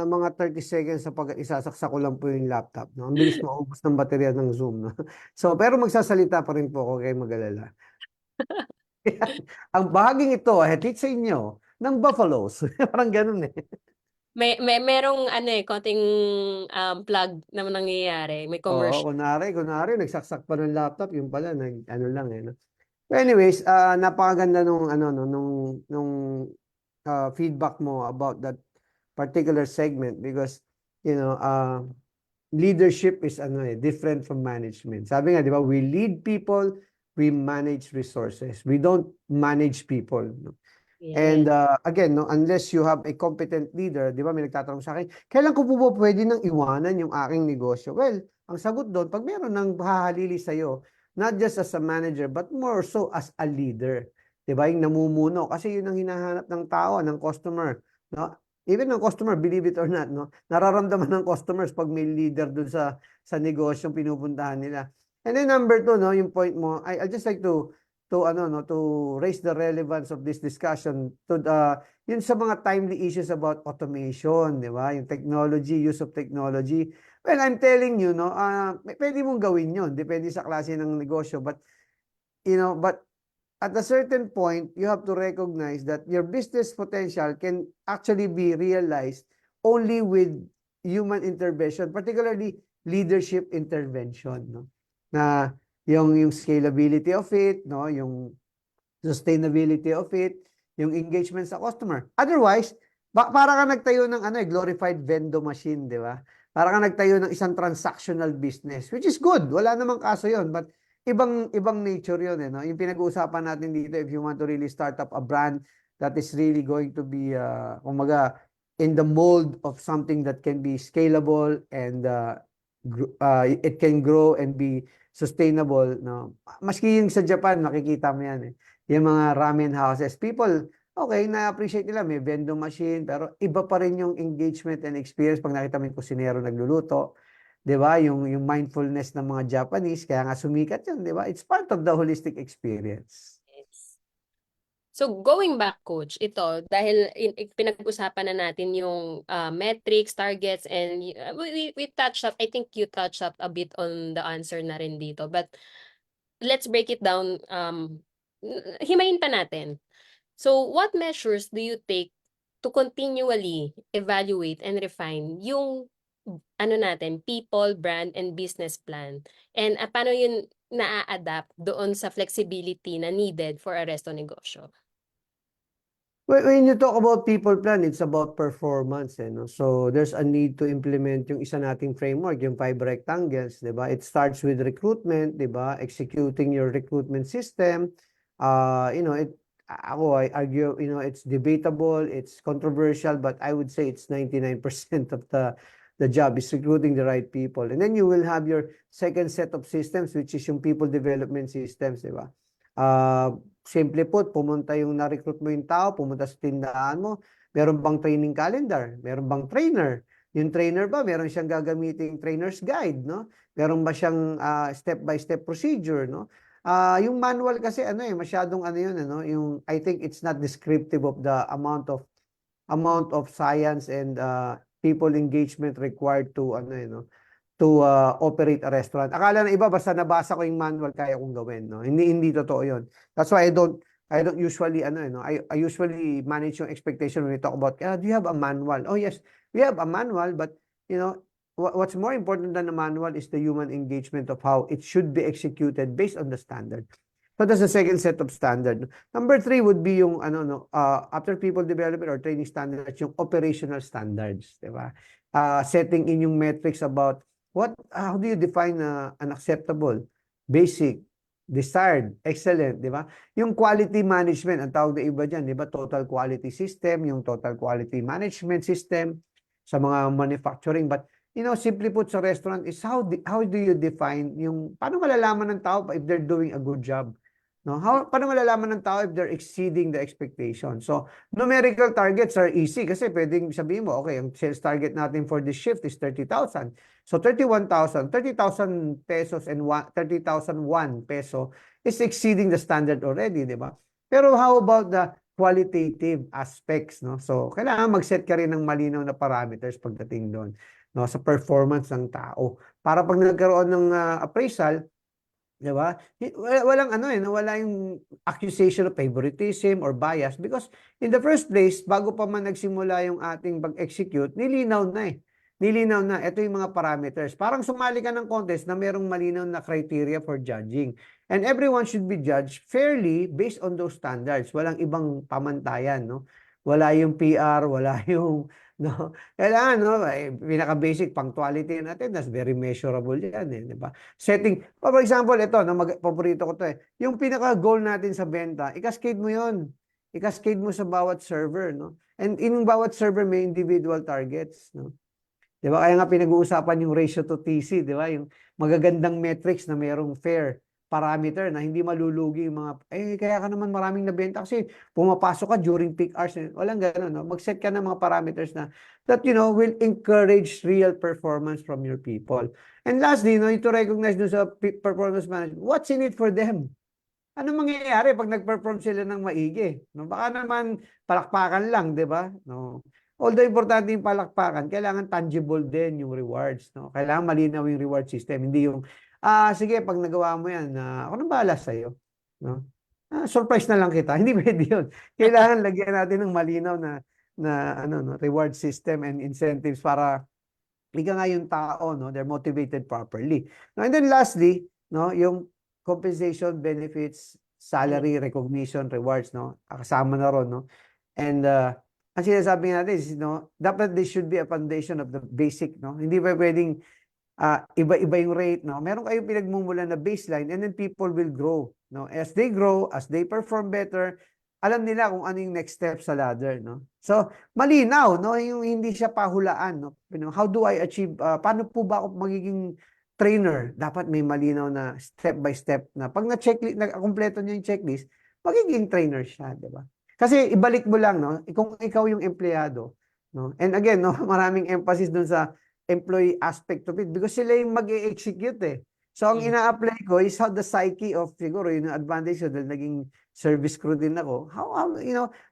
mga 30 seconds sa isasaksak ko lang po yung laptop. No? Ang bilis maubos ng baterya ng Zoom. No? So, pero magsasalita pa rin po ako, kayo mag-alala. Ang bahaging ito, hatid sa inyo ng Buffaloes. Parang ganun Merong konting plug na nangyayari, may Oo, commercial. kunwari, nagsaksak pa ng laptop, yung pala, lang No? So anyways, napakaganda nung feedback mo about that particular segment because, leadership is different from management. Sabi nga, di ba, we lead people, we manage resources. We don't manage people. No? And again, no, unless you have a competent leader, di ba, may nagtatanong sa akin, kailan ko po pwede nang iwanan yung aking negosyo? Well, ang sagot doon, pag meron nang hahalili sa'yo, not just as a manager, but more so as a leader. Di ba, yung namumuno. Kasi yun ang hinahanap ng tao, ng customer. No? Even ng customer, believe it or not, no? Nararamdaman ng customers pag may leader doon sa negosyong pinupuntahan nila. And then number two, no, yung point mo, I just like to ano no to raise the relevance of this discussion to yun sa mga timely issues about automation, di ba? Yung technology, use of technology. Well, I'm telling you, no, pwede mong gawin yun, depende sa klase ng negosyo, but but at a certain point, you have to recognize that your business potential can actually be realized only with human intervention, particularly leadership intervention, no? Na yung scalability of it, no, yung sustainability of it, yung engagement sa customer. Otherwise, para ka nagtayo ng glorified vendor machine, di ba? Para ka nagtayo ng isang transactional business, which is good. Wala namang kaso yon, but ibang nature yon, no? Yung pinag-uusapan natin dito, if you want to really start up a brand that is really going to be, kumaga, in the mold of something that can be scalable and it can grow and be sustainable, no? Maski yung sa Japan, nakikita mo yan, eh. Yung mga ramen houses, people, okay, na-appreciate nila, may vending machine, pero iba pa rin yung engagement and experience pag nakita mo yung kusinero nagluluto, di ba? Yung mindfulness ng mga Japanese, kaya nga sumikat yun, di ba? It's part of the holistic experience. Yes. So going back, Coach, ito, dahil pinag-usapan na natin yung metrics, targets, and we touched up, I think you touched up a bit on the answer na rin dito. But let's break it down, himayin pa natin. So what measures do you take to continually evaluate and refine yung natin, people, brand, and business plan? And paano yun na-adapt doon sa flexibility na needed for a resto negosyo? When you talk about people plan, it's about performance, no? So there's a need to implement yung isa nating framework, yung 5 rectangles, di ba? It starts with recruitment, di ba? Executing your recruitment system. I argue, it's debatable, it's controversial, but I would say it's 99% of the job is recruiting the right people. And then you will have your second set of systems, which is yung people development systems, di ba? Simple put, pumunta yung na-recruit mo yung tao, pumunta sa tindahan mo, meron bang training calendar? Meron bang trainer? Yung trainer ba, meron siyang gagamiting trainer's guide, no? Meron ba siyang step-by-step procedure, no? Yung manual kasi masyadong yun, yung I think it's not descriptive of the amount of science and people engagement required to operate a restaurant. Akala na iba basta nabasa ko yung manual kaya kong gawin, no? Hindi totoo 'yon. That's why I don't usually I usually manage yung expectation when we talk about do you have a manual? Oh yes, we have a manual, but what's more important than the manual is the human engagement of how it should be executed based on the standard. So that's the second set of standard. Number 3 would be yung after people development or training standards, yung operational standards, di ba? Setting in yung metrics about how do you define an acceptable, basic, desired, excellent, di ba? Yung quality management, ang tawag na iba dyan, di ba? Total quality system, yung total quality management system sa mga manufacturing. But, simply put sa restaurant is how do you define yung, paano malalaman ng tao if they're doing a good job? No? Paano malalaman ng tao if they're exceeding the expectation? So, numerical targets are easy kasi pwedeng sabihin mo, okay, ang sales target natin for this shift is 30,000. So, 30,000 pesos and 30,001 peso is exceeding the standard already, di ba? Pero how about the qualitative aspects, no? So, kailangan mag-set ka rin ng malinaw na parameters pagdating doon, no, sa performance ng tao. Para pag nagkaroon ng appraisal, di ba? Walang wala yung accusation of favoritism or bias because in the first place, bago pa man nagsimula yung ating pag-execute, nilinaw na. Nilinaw na, ito yung mga parameters. Parang sumali ka ng contest na merong malinaw na criteria for judging. And everyone should be judged fairly based on those standards. Walang ibang pamantayan, no? Wala yung PR, wala yung no. Kailangan, no, pinaka-basic punctuality and attendance, very measurable yan, di ba? Setting, for example, ito, paborito ko to yung pinaka-goal natin sa benta, i-cascade mo yun. I-cascade mo sa bawat server, no? And in bawat server may individual targets, no? Di ba? Kaya nga pinag-uusapan yung ratio to TC, di ba? Yung magagandang metrics na mayroong fair parameter na hindi malulugi yung mga, kaya ka naman maraming nabenta kasi pumapasok ka during peak hours. Walang gano'n, no? Mag-set ka ng mga parameters na that, will encourage real performance from your people. And lastly, no, to recognize dun sa performance management, what's in it for them? Ano mangyayari pag nag-perform sila ng maigi? No, baka naman palakpakan lang, 'di ba? No. Although importante yung palakpakan, kailangan tangible din yung rewards, no. Kailangan malinaw yung reward system, hindi yung sige pag nagawa mo 'yan, ako nang bahala sa iyo, no. Surprise na lang kita. Hindi pwede 'yun. Kailangan lagyan natin ng malinaw na ano no, reward system and incentives para ika nga yung tao, no, they're motivated properly. No, and then lastly, no, yung compensation, benefits, salary, recognition, rewards, no, kasama na ron, no. And ang sinasabi natin is, no, dapat this should be a foundation of the basic, no. Hindi pa pwedeng iba-iba yung rate, no. Meron kayong pinagmumulan na baseline and then people will grow, no. As they grow, as they perform better, alam nila kung ano yung next step sa ladder, no. So, malinaw, no, yung hindi siya pahulaan, no. How do I achieve, paano po ba ako magiging trainer? Dapat may malinaw na step by step na pag na-checklist, na-kumpleto niya yung checklist, magiging trainer siya, di ba? Kasi ibalik mo lang, no, kung ikaw yung empleyado, no. And again, no, maraming emphasis dun sa employee aspect of it because sila yung mag-e-execute eh. So, ang ina-apply ko is how the psyche of, siguro, yung advantage ko dahil naging service crew din ako.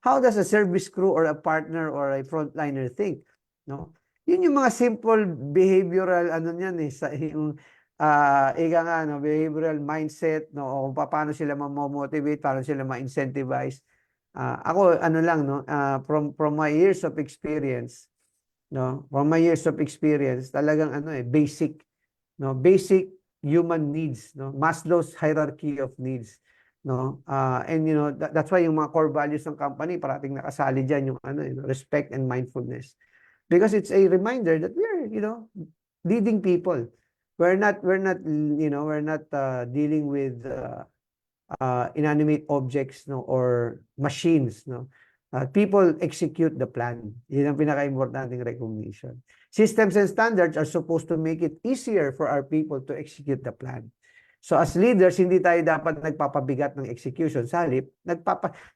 How does a service crew or a partner or a frontliner think? No? Yun yung mga simple behavioral, ano niyan eh, sa yung, ika nga, no, behavioral mindset, no, o kung paano sila ma-motivate, paano sila ma-incentivize. Ako, ano lang, no, from my years of experience, no, from my years of experience, talagang ano eh, basic, no, basic human needs, no, Maslow's hierarchy of needs, no, and you know that's why yung mga core values ng company parating nakasali diyan yung ano, respect and mindfulness, because it's a reminder that we're, you know, leading people. We're not dealing with inanimate objects, no, or machines, no. People execute the plan. Yun ang pinaka-importanting recognition. Systems and standards are supposed to make it easier for our people to execute the plan. So as leaders, hindi tayo dapat nagpapabigat ng execution. Sa halip,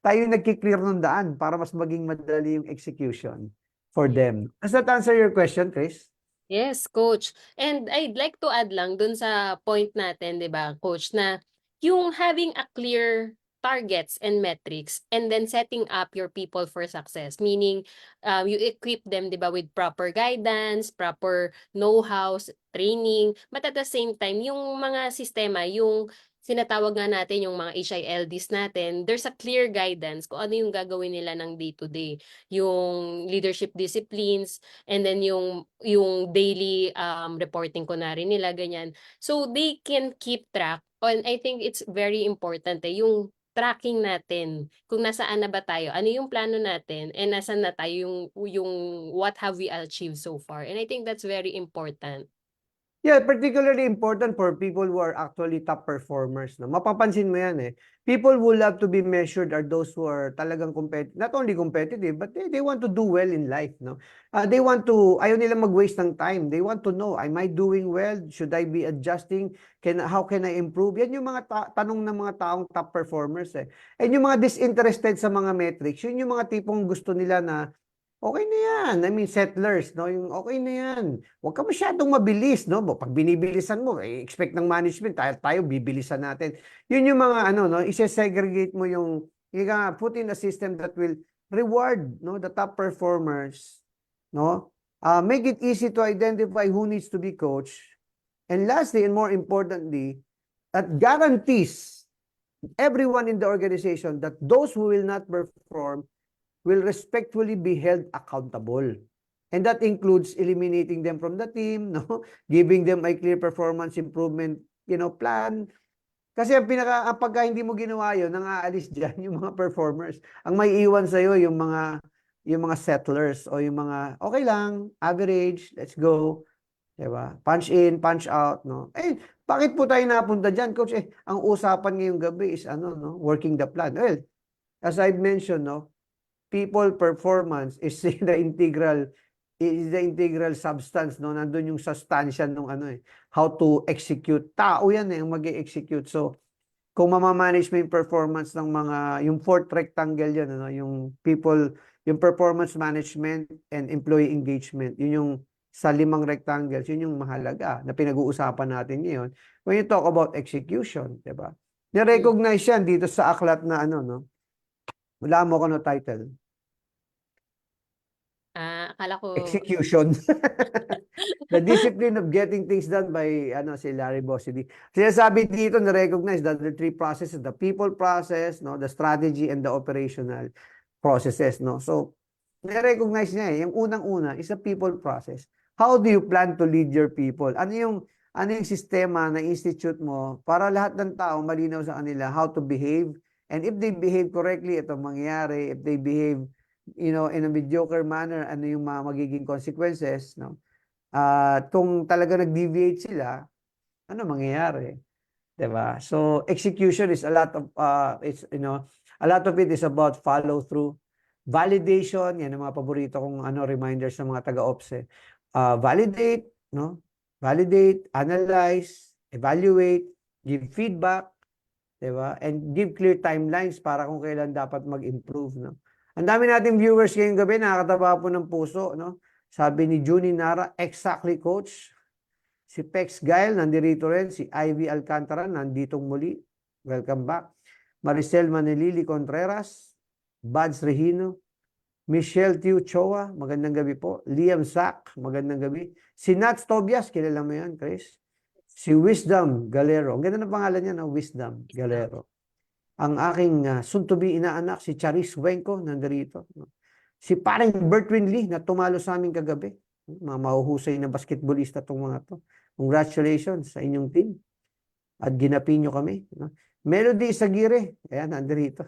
tayo nagki-clear ng daan para mas maging madali yung execution for them. Does that answer your question, Chris? Yes, coach. And I'd like to add lang dun sa point natin, 'di ba, coach, na yung having a clear targets and metrics and then setting up your people for success, meaning you equip them, 'di ba, with proper guidance, proper know-hows, training, but at the same time yung mga sistema, yung sinatawag nga natin yung mga HILDs natin, there's a clear guidance kung ano yung gagawin nila ng day to day, yung leadership disciplines, and then yung daily reporting ko na rin nila, ganyan. So they can keep track. And I think it's very important yung tracking natin kung nasaan na ba tayo, ano yung plano natin, and nasaan na tayo yung what have we achieved so far. And I think that's very important. Yeah, particularly important for people who are actually top performers. No? Mapapansin mo yan eh. People who love to be measured are those who are talagang not only competitive, but they want to do well in life. No? Ayaw nila mag-waste ng time. They want to know, am I doing well? Should I be adjusting? How can I improve? Yan yung mga tanong ng mga taong top performers eh. And yung mga disinterested sa mga metrics, yun yung mga tipong gusto nila na okay na yan. I mean, settlers, no? Yung okay na yan. Huwag ka masyadong mabilis, no? Pag binibilisan mo, expect ng management, tayo bibilisan natin. Yun yung mga, ano, no? Isa-segregate mo yung, put in a system that will reward, no? The top performers, no? Make it easy to identify who needs to be coached. And lastly, and more importantly, that guarantees everyone in the organization that those who will not perform will respectfully be held accountable. And that includes eliminating them from the team, no? Giving them a clear performance improvement, plan. Kasi pagka hindi mo ginawa yun, nang aalis dyan yung mga performers. Ang may iwan sa'yo yung mga settlers o yung mga, okay lang, average, let's go. Diba? Punch in, punch out, no? Bakit po tayo napunta dyan, coach? Ang usapan ngayong gabi is, no? Working the plan. Well, as I've mentioned, no? People performance is the integral substance, no, nandun yung sustansya nung how to execute. Tao yan ang mag-execute. So kung mamamanage mo yung performance ng yung fourth rectangle yan, yung people, yung performance management and employee engagement, yun yung sa 5 rectangles, yun yung mahalaga na pinag-uusapan natin ngayon. When you talk about execution, di ba? Ni-recognize yan dito sa aklat na ano, no? Wala mo ko no title. Akala ko, Execution. The discipline of getting things done by ano si Larry Bossidy. Sinasabi dito na recognize that the three processes, the people process, no, the strategy and the operational processes, no. So, na-recognize niya eh. Yung unang-una is the people process. How do you plan to lead your people? Ano yung sistema na institute mo para lahat ng tao malinaw sa kanila how to behave, and if they behave correctly, ito mangyayari. If they behave, in a mediocre manner, ano yung mga magiging consequences, no? At kung talaga nag-deviate sila, ano mangyayari? 'Di ba? So execution is a lot of a lot of it is about follow through, validation, yan ang mga paborito kong reminders sa mga taga-ops eh. Validate, no? Validate, analyze, evaluate, give feedback, 'di ba? And give clear timelines para kung kailan dapat mag-improve, no? Ang dami nating viewers ngayong gabi, nakakataba po ng puso, no? Sabi ni Junie Nara, exactly coach. Si Pex Gail, nandito rin. Si Ivy Alcantara, nanditong muli. Welcome back. Maricel Manilili Contreras, Bads Regino, Michelle Tiu Choa, magandang gabi po. Liam Sack, magandang gabi. Si Nats Tobias, kilala mo yan, Chris? Si Wisdom Galero. Ang ganda ng pangalan niya, no? Wisdom Galero. Ang aking soon-to-be inaanak, si Charis Wenko, nandito. Si parang Bertwin Lee na tumalo sa amin kagabi. Mga mahuhusay na basketballista itong mga to. Congratulations sa inyong team. At ginapi nyo kami. No? Melody Sagire, ayan, nandito.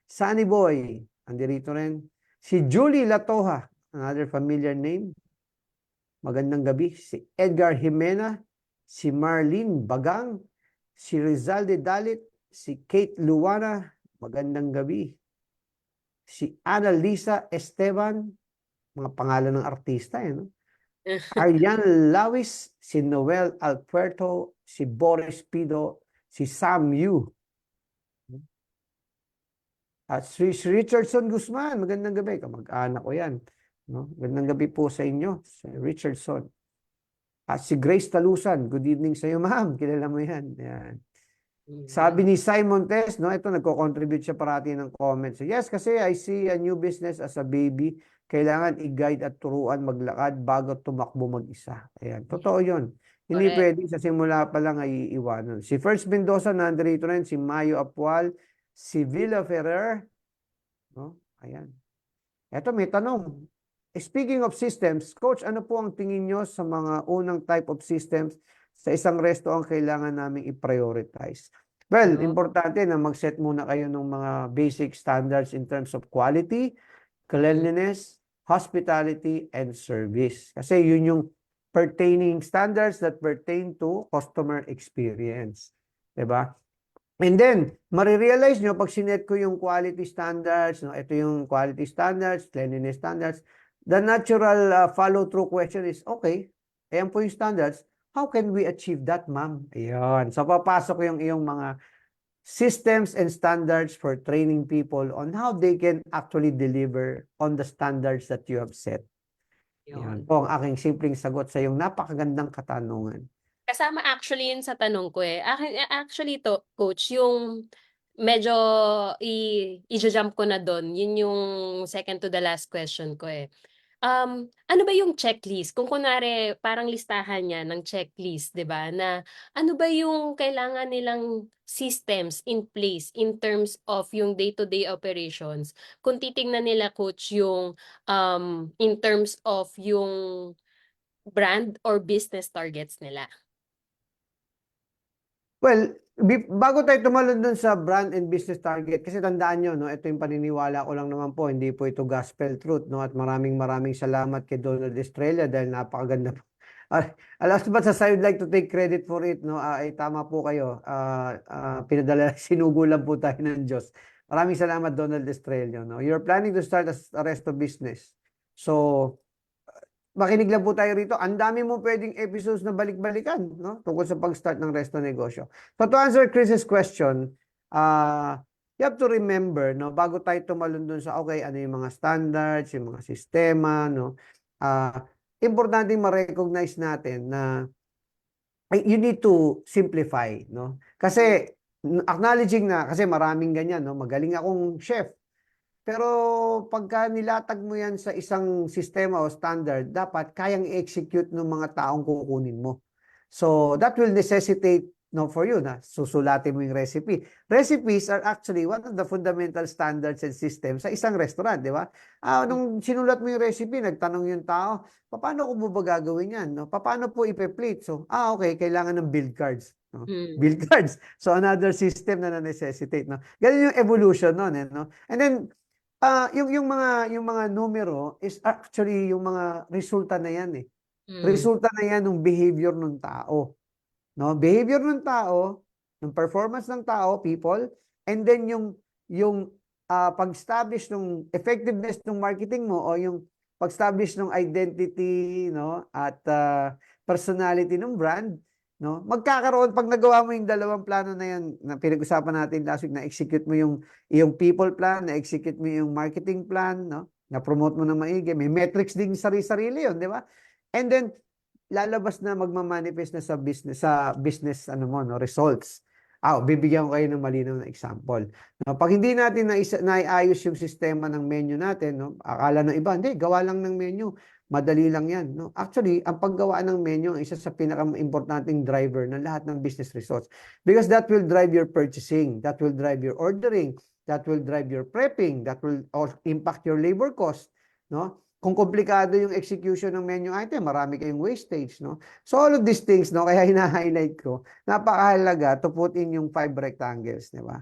Sunny Boy, nandito rin. Si Julie Latoha, another familiar name. Magandang gabi. Si Edgar Jimena, si Marlene Bagang, si Rizalde Dalit, si Kate Luwana, magandang gabi. Si Annalisa Esteban, mga pangalan ng artista, no? Aryan Lawis, si Noel Alpuerto, si Boris Pido, si Sam Yu. At si Richardson Guzman, magandang gabi. Kamag-anak ko yan. No? Magandang gabi po sa inyo, si Richardson. At si Grace Talusan, good evening sa iyo, ma'am. Kilala mo yan. Yan. Sabi ni Simon Tess, no, ito nagko-contribute siya parati ng comments. So, yes, kasi I see a new business as a baby. Kailangan i-guide at turuan maglakad bago tumakbo mag-isa. Ayan, totoo yun. Hindi pwedeng sa simula pa lang ay iiwanan. Si First Mendoza, nandito rin. Si Mayo Apual, si Villa Ferrer. No? Ayan. Ito, may tanong. Speaking of systems, Coach, ano po ang tingin nyo sa mga unang type of systems sa isang resto ang kailangan naming i-prioritize? Well, importante na mag-set muna kayo ng mga basic standards in terms of quality, cleanliness, hospitality, and service. Kasi yun yung pertaining standards that pertain to customer experience. Diba? And then, marirealize nyo, pag sinet ko yung quality standards, no, ito yung quality standards, cleanliness standards, the natural follow-through question is, okay, ayan po yung standards, how can we achieve that, ma'am? Ayan. So, papasok yung iyong mga systems and standards for training people on how they can actually deliver on the standards that you have set. Ayan po ang aking simpleng sagot sa iyong napakagandang katanungan. Kasama actually yun sa tanong ko eh. Actually to, Coach, yung medyo i-jump ko na doon. Yun yung second to the last question ko eh. Ano ba yung checklist? Kung kunwari, parang listahan niya ng checklist, di ba? Na ano ba yung kailangan nilang systems in place in terms of yung day-to-day operations? Kung titingnan nila, Coach, yung in terms of yung brand or business targets nila. Well, bago tayo tumalon dun sa brand and business target, kasi tandaan nyo, no, ito yung paniniwala ko lang naman po, hindi po ito gospel truth, no, at maraming salamat kay Donald Estrella dahil napakaganda po. Alas ba sa I would like to take credit for it, no, ay tama po kayo, pinadala, sinugo lang po tayo ng Diyos. Maraming salamat, Donald Estrella, no. You're planning to start a resto business. So, makinig lang po tayo rito. Ang dami mo pwedeng episodes na balik-balikan, no? Tungkol sa pag-start ng resto negosyo. So to answer Chris's question, you have to remember, no, bago tayo tumalon dun sa, okay, ano yung mga standards, yung mga sistema, no? importante ma-recognize natin na you need to simplify, no? Kasi acknowledging na kasi maraming ganyan, no? Magaling akong chef. Pero pagka nilatag mo yan sa isang sistema o standard, dapat kayang i-execute ng mga taong kukunin mo. So that will necessitate no for you na susulatin mo yung recipe. Recipes are actually one of the fundamental standards and systems sa isang restaurant, di ba? Nung sinulat mo yung recipe, nagtanong yung tao, paano ko mo ba gagawin yan? No? Paano po ipe-plate? So, okay, kailangan ng build cards. No? Build cards. So another system na necessitate. No? Ganun yung evolution nun. No? And then, yung mga numero is actually yung mga resulta na yan eh. Resulta na yan ng behavior ng tao. No? Behavior ng tao, ng performance ng tao, people, and then yung pag-establish ng effectiveness ng marketing mo o yung pag-establish ng identity, no, at personality ng brand, no? Magkakaroon pag nagawa mo yung dalawang plano na yan na pinag-usapan natin last week, na execute mo yung people plan, na execute mo yung marketing plan, no? Na promote mo na maigi, may metrics din sarili-sarili yun, di ba? And then lalabas na magma-manifest na sa business ano mo no results. Bibigyan ko kayo ng malinaw na example. No, pag hindi natin naiayos yung sistema ng menu natin, no, akala ng iba, hindi, gawa lang ng menu. Madali lang yan. No? Actually, ang paggawa ng menu ang isa sa pinaka-importanting driver ng lahat ng business results. Because that will drive your purchasing, that will drive your ordering, that will drive your prepping, that will impact your labor cost. No? Kung komplikado yung execution ng menu item, marami kayong wastage, no? So all of these things, no, kaya hina-highlight ko, napakahalaga to put in yung 5 rectangles, di ba?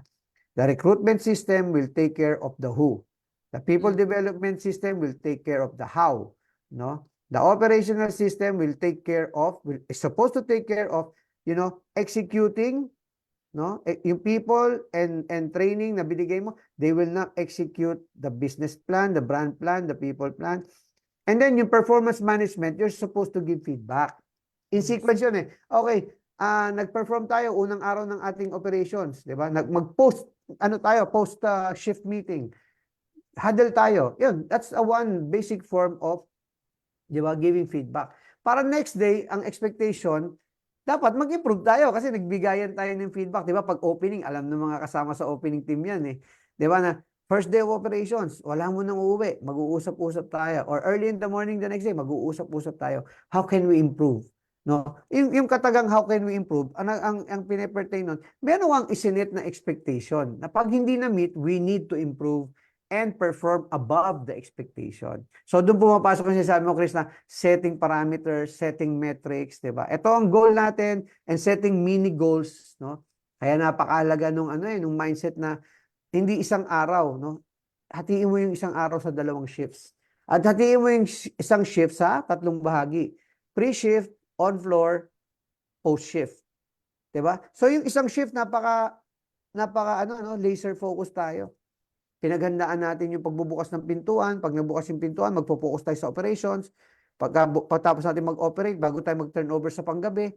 The recruitment system will take care of the who. The people development system will take care of the how, no? The operational system will take care of, is supposed to take care of, executing, no? Yung people and training na binigay mo, they will not execute the business plan, the brand plan, the people plan. And then yung performance management, you're supposed to give feedback. In sequence yun eh. Okay, nag-perform tayo unang araw ng ating operations, di ba? Mag-post, post shift meeting. Huddle tayo. Yun, that's a one basic form of, di ba, giving feedback. Para next day, ang expectation, dapat mag-improve tayo kasi nagbigayan tayo ng feedback. Di ba? Pag opening, alam ng mga kasama sa opening team yan eh. Di ba na, first day of operations, wala mo nang uuwi, mag-uusap-usap tayo. Or early in the morning the next day, mag-uusap-usap tayo. How can we improve? No? Yung katagang how can we improve, ang pine-pertain nun, meron ang isinit na expectation na pag hindi na-meet, we need to improve and perform above the expectation. So doon pumapasok yung sinasabi mo, Chris, na setting parameters, setting metrics, di ba? Ito ang goal natin and setting mini goals, no? Kaya napakahalaga nung nung mindset na hindi isang araw, no? Hatiin mo yung isang araw sa 2 shifts. At hatiin mo yung isang shift sa 3 bahagi. Pre-shift, on-floor, post-shift. Di ba? So yung isang shift napaka laser focus tayo. Pinaghandaan natin yung pagbubukas ng pintuan. Pag nabukas yung pintuan, magpo-focus tayo sa operations. Pagtapos natin mag-operate, bago tayo mag-turnover sa panggabi,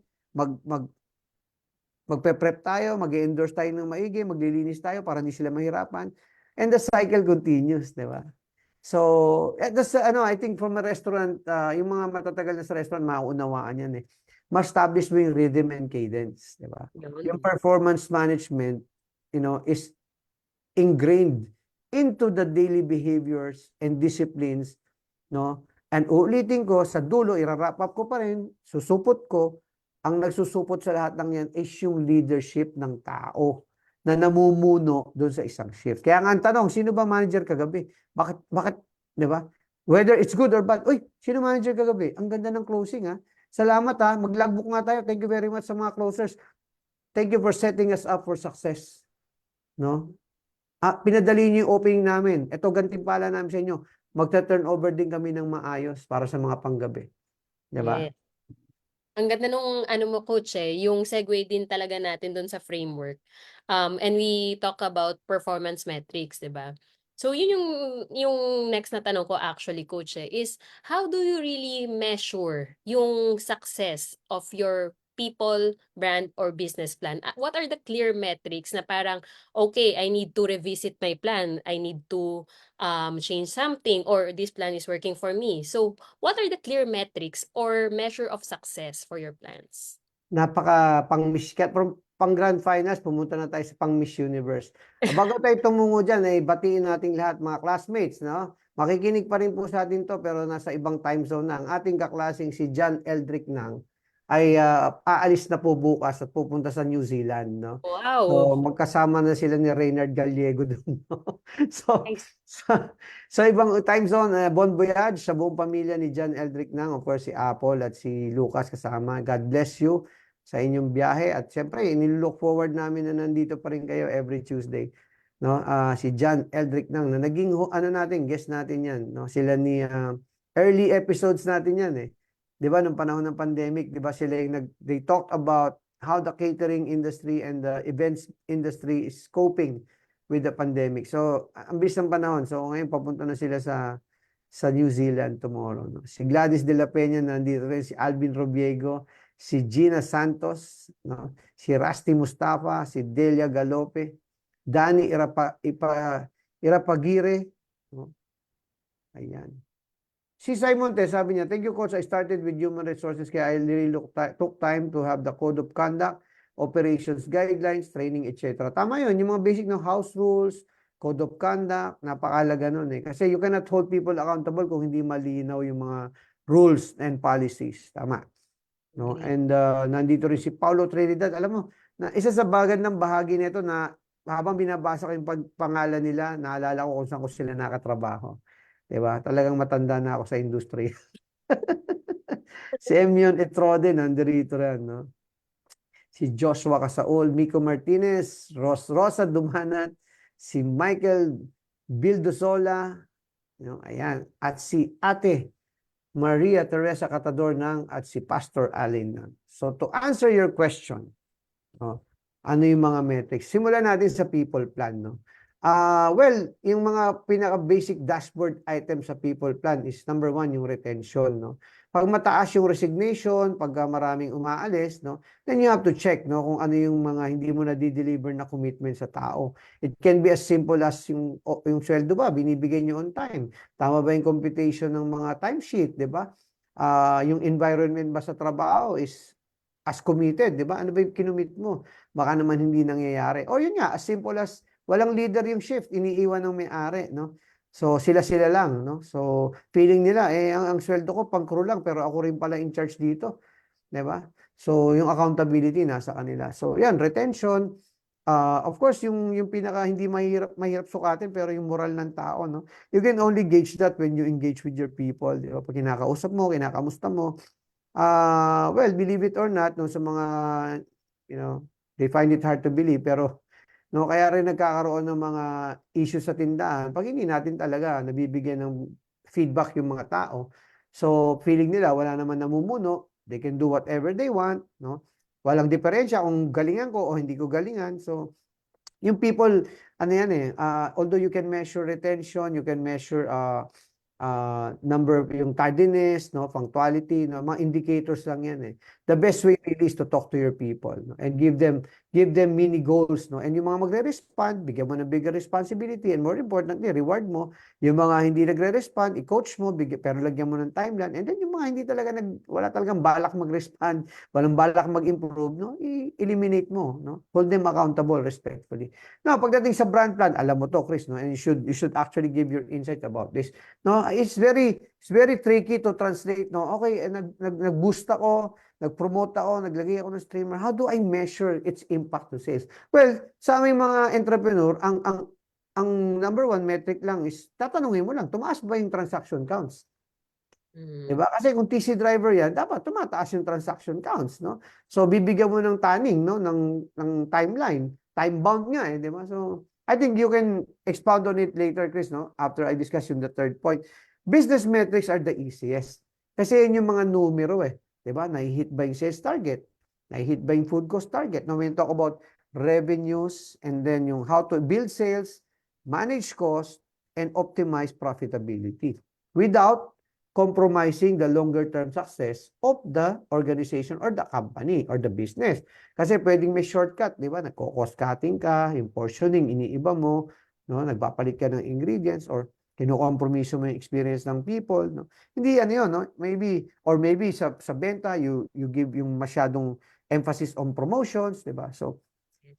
magpe-prep tayo, mag-endorse tayo ng maigi, maglilinis tayo para hindi sila mahirapan. And the cycle continues, di ba? So, that's, I think from a restaurant, yung mga matatagal na sa restaurant, mauunawaan yan eh. Ma-establish mo yung rhythm and cadence, di ba? Yung performance management, is ingrained into the daily behaviors and disciplines, no? And ulitin ko, sa dulo, i-wrap up ko pa rin, susupot ko, ang nagsusupot sa lahat ng yan is yung leadership ng tao na namumuno doon sa isang shift. Kaya nga ang tanong, sino ba manager kagabi? Bakit, di ba? Whether it's good or bad, uy, sino manager kagabi? Ang ganda ng closing, ha? Salamat, ha? Mag-logbook nga tayo. Thank you very much sa mga closers. Thank you for setting us up for success. No? Pinadali niyo yung opening namin. Ito, gantimpala namin sa inyo. Magta-turnover din kami ng maayos para sa mga panggabi. Diba? Yes. Ang ganda nung mo, coach yung segue din talaga natin doon sa framework. And we talk about performance metrics, 'di ba? So yun yung next na tanong ko actually, coach is how do you really measure yung success of your people, brand, or business plan? What are the clear metrics na parang, okay, I need to revisit my plan. I need to change something, or this plan is working for me. So what are the clear metrics or measure of success for your plans? Napaka pang-Miss kaya from pang Grand Finals pumunta na tayo sa pang Miss Universe. Bago tayo tumungo diyan ay batiin nating lahat mga classmates, no? Makikinig pa rin po sa atin to pero nasa ibang time zone na. Ang ating kaklaseng si John Eldrick Nang ay aalis na po bukas at pupunta sa New Zealand, no? So Wow. magkasama na sila ni Reynard Gallego doon, no? So Nice. sa ibang time zone, bon voyage sa buong pamilya ni John Eldrick Nang, of course si Apple at si Lucas kasama. God bless you sa inyong biyahe at syempre inilook forward namin na nandito pa rin kayo every Tuesday, no? Si John Eldrick Nang na naging ano natin, guest natin 'yan, no? Sila ni early episodes natin 'yan eh. 'Di ba nung panahon ng pandemic, 'di ba sila yung they talked about how the catering industry and the events industry is coping with the pandemic. So ang bilis ng panahon. So ngayon papunta na sila sa New Zealand tomorrow, no? Si Gladys de la Peña nandito rin, si Alvin Robiego, si Gina Santos, no? Si Rusty Mustafa, si Delia Galope, Danny Irapagire, no? Ayan. Si Simon Te, sabi niya, thank you coach, I started with human resources kaya I really took time to have the code of conduct, operations guidelines, training, etc. Tama yun, yung mga basic ng house rules, code of conduct, napakalaga nun eh. Kasi you cannot hold people accountable kung hindi malinaw yung mga rules and policies. Tama. No? Agree. And nandito rin si Paulo Trinidad. Alam mo, na isa sa bagay ng bahagi nito na habang binabasa ko yung pangalan nila, naalala ko kung saan ko sila nakatrabaho. Diba? Talagang matanda na ako sa industriya. Si Emion Etrode, nandito rin, no? Si Joshua Casaol, Miko Martinez, Rosa Dumanat, si Michael Bildosola, no? Ayan. At si Ate Maria Teresa Catador Nang at si Pastor Allen Nang. So to answer your question, no, ano yung mga metrics? Simulan natin sa people plan, no? Well, yung mga pinaka-basic dashboard item sa people plan is number 1, yung retention, no? Pag mataas yung resignation, pag maraming umaalis, no, then you have to check, no, kung ano yung mga hindi mo na di-deliver na commitment sa tao. It can be as simple as yung sweldo ba, binibigay nyo on time. Tama ba yung computation ng mga timesheet, di ba? Yung environment ba sa trabaho is as committed, di ba? Ano ba yung kinumit mo? Baka naman hindi nangyayari. O yun nga, as simple as walang leader yung shift, iniiwan ng may-ari, no? So sila lang, no? So feeling nila ang sweldo ko pang crew lang pero ako rin pala in charge dito, 'di ba? So yung accountability nasa kanila. So yan, retention, of course yung pinaka hindi mahirap sukatin pero yung moral ng tao, no? You can only gauge that when you engage with your people, 'di ba? Pag kinakausap mo, kinakamusta mo, well, believe it or not, no, sa mga, they find it hard to believe, pero, no, kaya rin nagkakaroon ng mga issues sa tindahan pag hindi natin talaga nabibigyan ng feedback yung mga tao. So, feeling nila wala naman namumuno, they can do whatever they want, no? Walang diferensya kung galingan ko o hindi ko galingan. So, yung people, ano yan although you can measure retention, you can measure number, yung tardiness, no, punctuality, no, mga indicators lang yan eh. The best way really is to talk to your people, no, and give them mini goals, no, and yung mga magre-respond, bigyan mo ng bigger responsibility, and more importantly, reward mo. Yung mga hindi nagre-respond, i-coach mo, pero lagyan mo ng timeline, and then yung mga hindi talaga wala talagang balak mag-respond, walang balak mag-improve, no, eliminate mo, no, hold them accountable respectfully. Now, pagdating sa brand plan, alam mo to, Chris, no, and you should actually give your insight about this. No, it's very tricky to translate, no. Okay, nag-boost ako, nag-promote ako, naglagay ako ng streamer. How do I measure its impact to sales? Well, sa aming mga entrepreneur, ang number 1 metric lang is tatanungin mo lang, tumaas ba yung transaction counts? Diba? Kasi kung TC driver yan, dapat tumataas yung transaction counts, no? So bibigyan mo ng tanning, no, ng timeline, time bound nga diba? So I think you can expound on it later, Chris, no? After I discuss yung the third point. Business metrics are the easiest. Kasi yun yung mga numero diba? Nai-hit ba yung sales target? Nai-hit ba yung food cost target? Now, when we talk about revenues and then yung how to build sales, manage cost, and optimize profitability. Without compromising the longer term success of the organization or the company or the business. Kasi pwedeng may shortcut, di ba? Nagko-cost cutting ka, yung portioning, iniiba mo, no? Nagpapalit ka ng ingredients or kinukompromiso mo yung experience ng people, no? Hindi ano yun, no? Maybe sa benta, you give yung masyadong emphasis on promotions, di ba? So,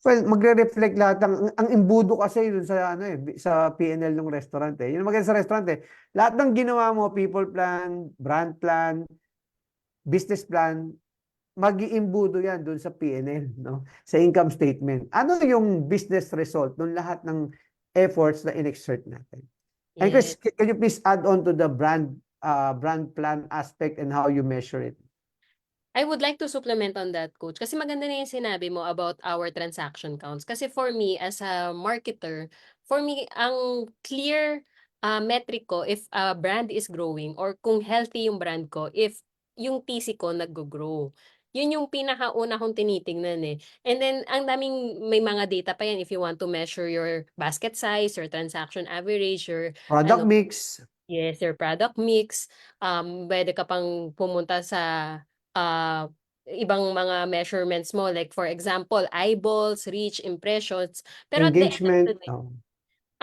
well, magre-reflect lahat ang imbudo kasi dun sa ano sa P&L ng restaurant eh. Yun maganda sa restaurant eh. Lahat ng ginawa mo, people plan, brand plan, business plan, mag-iimbudo yan dun sa P&L, no? Sa income statement. Ano yung business result ng lahat ng efforts na in-exert natin? And Chris, Yes. can you please add on to the brand plan aspect and how you measure it? I would like to supplement on that, Coach. Kasi maganda na yung sinabi mo about our transaction counts. Kasi for me, as a marketer, for me, ang clear metric ko if a brand is growing or kung healthy yung brand ko, if yung TC ko nag-grow. Yun yung pinakauna kong tinitingnan eh. And then, ang daming may mga data pa yan if you want to measure your basket size, your transaction average, your Product ano, mix, yes, your product mix. Pwede ka pang pumunta sa ah, ibang mga measurements mo. Like for example, eyeballs, reach, impressions. Pero at the end of the engagement. day,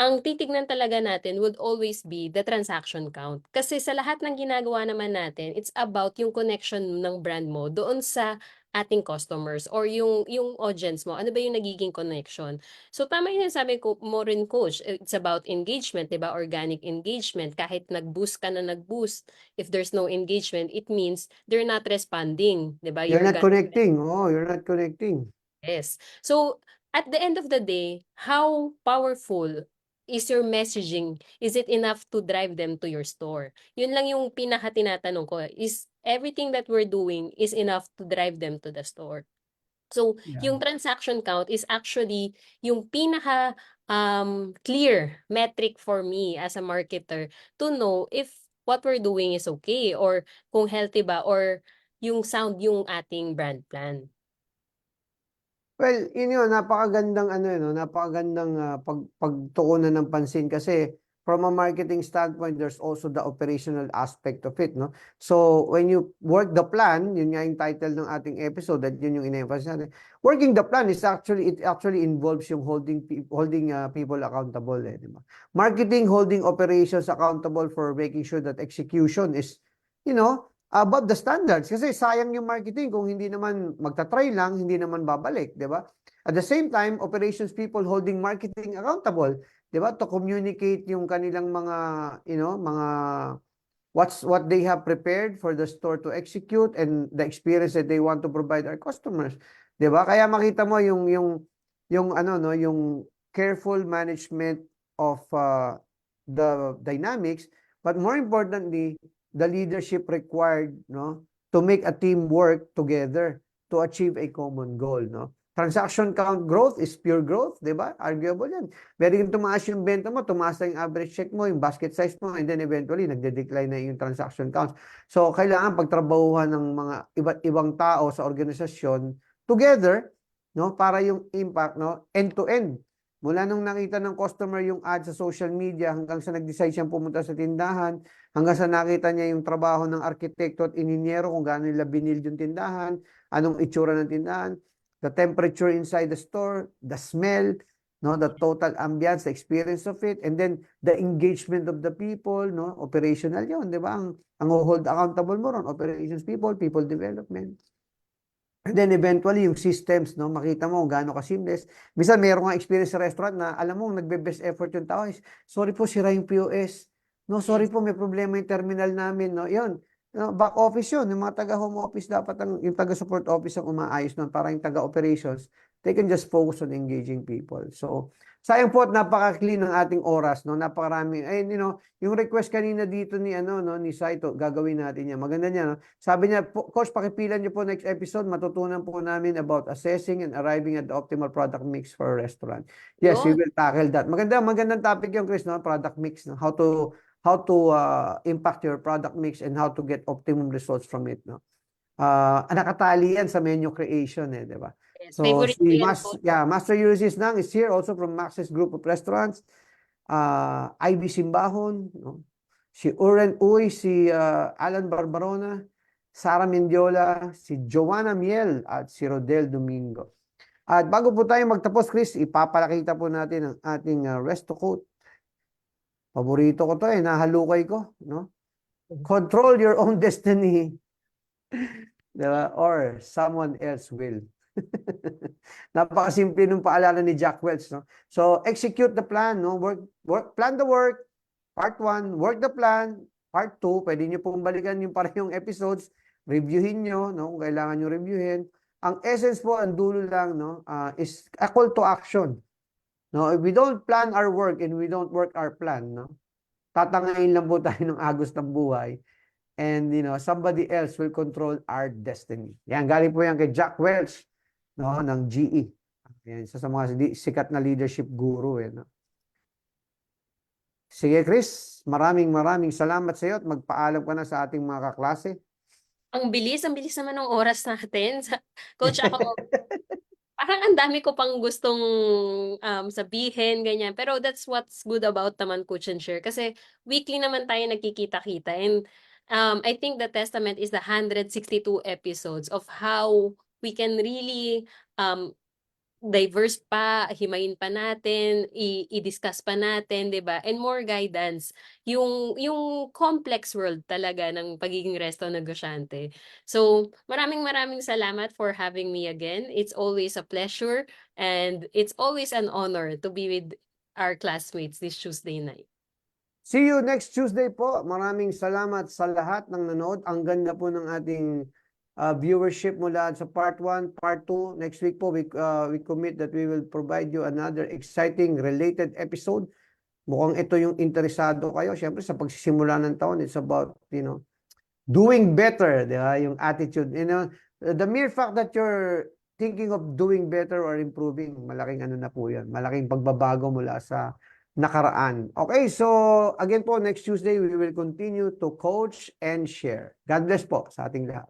ang titignan talaga natin would always be the transaction count. Kasi sa lahat ng ginagawa naman natin, it's about yung connection ng brand mo doon sa ating customers or yung audience mo. Ano ba yung nagiging connection? So tama yung sabi ko mo rin, Coach. It's about engagement, 'di ba? Organic engagement. Kahit nag-boost ka na nag-boost, if there's no engagement, it means they're not responding, 'di ba? You're You're not gonna connecting. Oh, you're not connecting. Yes. So, at the end of the day, how powerful is your messaging? Is it enough to drive them to your store? Yun lang yung pinaka tinatanong ko. Is everything that we're doing is enough to drive them to the store? So, Yeah. yung transaction count is actually yung pinaka clear metric for me as a marketer to know if what we're doing is okay or kung healthy ba or yung sound yung ating brand plan. Well, yun yun, napakagandang ano yun, no? Napakagandang pagtuunan ng pansin kasi from a marketing standpoint, there's also the operational aspect of it, no? So, when you work the plan, yun nga yung title ng ating episode, that yun yung in-emphasize natin. Working the plan is it actually involves yung holding people accountable, eh, di ba? Marketing, holding operations accountable for making sure that execution is, above the standards. Kasi sayang yung marketing kung hindi naman magta-try lang, hindi naman babalik, di ba? At the same time, operations people holding marketing accountable, di ba? To communicate yung kanilang mga, mga what they have prepared for the store to execute and the experience that they want to provide our customers. Di ba? Kaya makita mo yung ano no, yung careful management of the dynamics, but more importantly, the leadership required, no, to make a team work together to achieve a common goal, no? Transaction count growth is pure growth, di ba? Arguable yan. Pwede yung tumaas yung benta mo, tumaas na yung average check mo, yung basket size mo, and then eventually, nagde-decline na yung transaction counts. So, kailangan pagtrabahuhan ng mga iba't ibang tao sa organisasyon together, no, para yung impact, no, end-to-end. Mula nung nakita ng customer yung ad sa social media hanggang sa nag-decide siyang pumunta sa tindahan, hanggang sa nakita niya yung trabaho ng arkitekto at ininyero kung gaano nila binild yung tindahan, anong itsura ng tindahan, the temperature inside the store, the smell, no, the total ambience, the experience of it, and then the engagement of the people, no, operational yun, di ba? Ang hold accountable mo ron, operations people, people development. And then eventually, yung systems, no, makita mo kung gaano ka-seamless. Minsan, meron nga experience sa restaurant na, alam mo, nagbe-best effort yung tao is, sorry po, sira yung POS. No, sorry Yes. po, may problema yung terminal namin, no. Yun, no, back office yun. Yung mga taga-home office, dapat yung taga-support office ang umaayos nun. Para yung taga-operations, they can just focus on engaging people. So, sayang po at napaka-clean ng ating oras, no. Napakarami. Ayun, yung request kanina dito ni, no, ni Saito, gagawin natin yan. Maganda niya, no. Sabi niya, Coach, pakipilan niyo po next episode, matutunan po namin about assessing and arriving at the optimal product mix for a restaurant. Yes, we Yun. will tackle that. Magandang topic yung Chris, no? Product mix, no? How to impact your product mix and how to get optimum results from it, no? Nakatali yan sa menu creation, di ba? Yes. So, Favorite ko yan, Coach. Master Ulysses Nang is here also from Max's Group of Restaurants. IB Simbahon, no? si Uren Uy, si Alan Barbarona, Sara Mendiola, si Joanna Miel, at si Rodel Domingo. At bago po tayo magtapos, Chris, ipapalakita po natin ang ating resto quote. Paborito ko to nahalukay ko, no? Control your own destiny, diba? Or someone else will. Napakasimple nung paalala ni Jack Welch, no? So, execute the plan, no? Plan the work, part 1, work the plan, part 2, pwede nyo pong balikan yung parehong episodes, reviewin nyo, no? Kung kailangan nyo reviewin. Ang essence po, ang dulo lang, no? Is a call to action. No? If we don't plan our work and we don't work our plan, no? Tatangayin lang po tayo ng agos ng buhay. And, somebody else will control our destiny. Yan, galing po yan kay Jack Welch, no, ng GE. Yan, isa sa mga sikat na leadership guru. No? Sige, Chris, maraming salamat sa iyo at magpaalam ka na sa ating mga kaklase. Ang bilis naman ng oras natin. Coach, ako, parang ang dami ko pang gustong sabihin, ganyan. Pero that's what's good about naman Coach and Share. Kasi weekly naman tayo nagkikita-kita. And I think the testament is the 162 episodes of how we can really diverse pa, himayin pa natin, i-discuss pa natin, 'di ba? And more guidance, yung complex world talaga ng pagiging resto negosyante. So, maraming salamat for having me again. It's always a pleasure and it's always an honor to be with our classmates this Tuesday night. See you next Tuesday po. Maraming salamat sa lahat ng nanood. Ang ganda po ng ating viewership mula sa part 1, part 2. Next week po, we commit that we will provide you another exciting related episode. Mukhang ito yung interesado kayo. Siyempre, sa pagsisimula ng taon, it's about, doing better, di ba? Yung attitude. The mere fact that you're thinking of doing better or improving, malaking ano na po yan. Malaking pagbabago mula sa nakaraan. Okay, so again po, next Tuesday, we will continue to coach and share. God bless po sa ating lahat.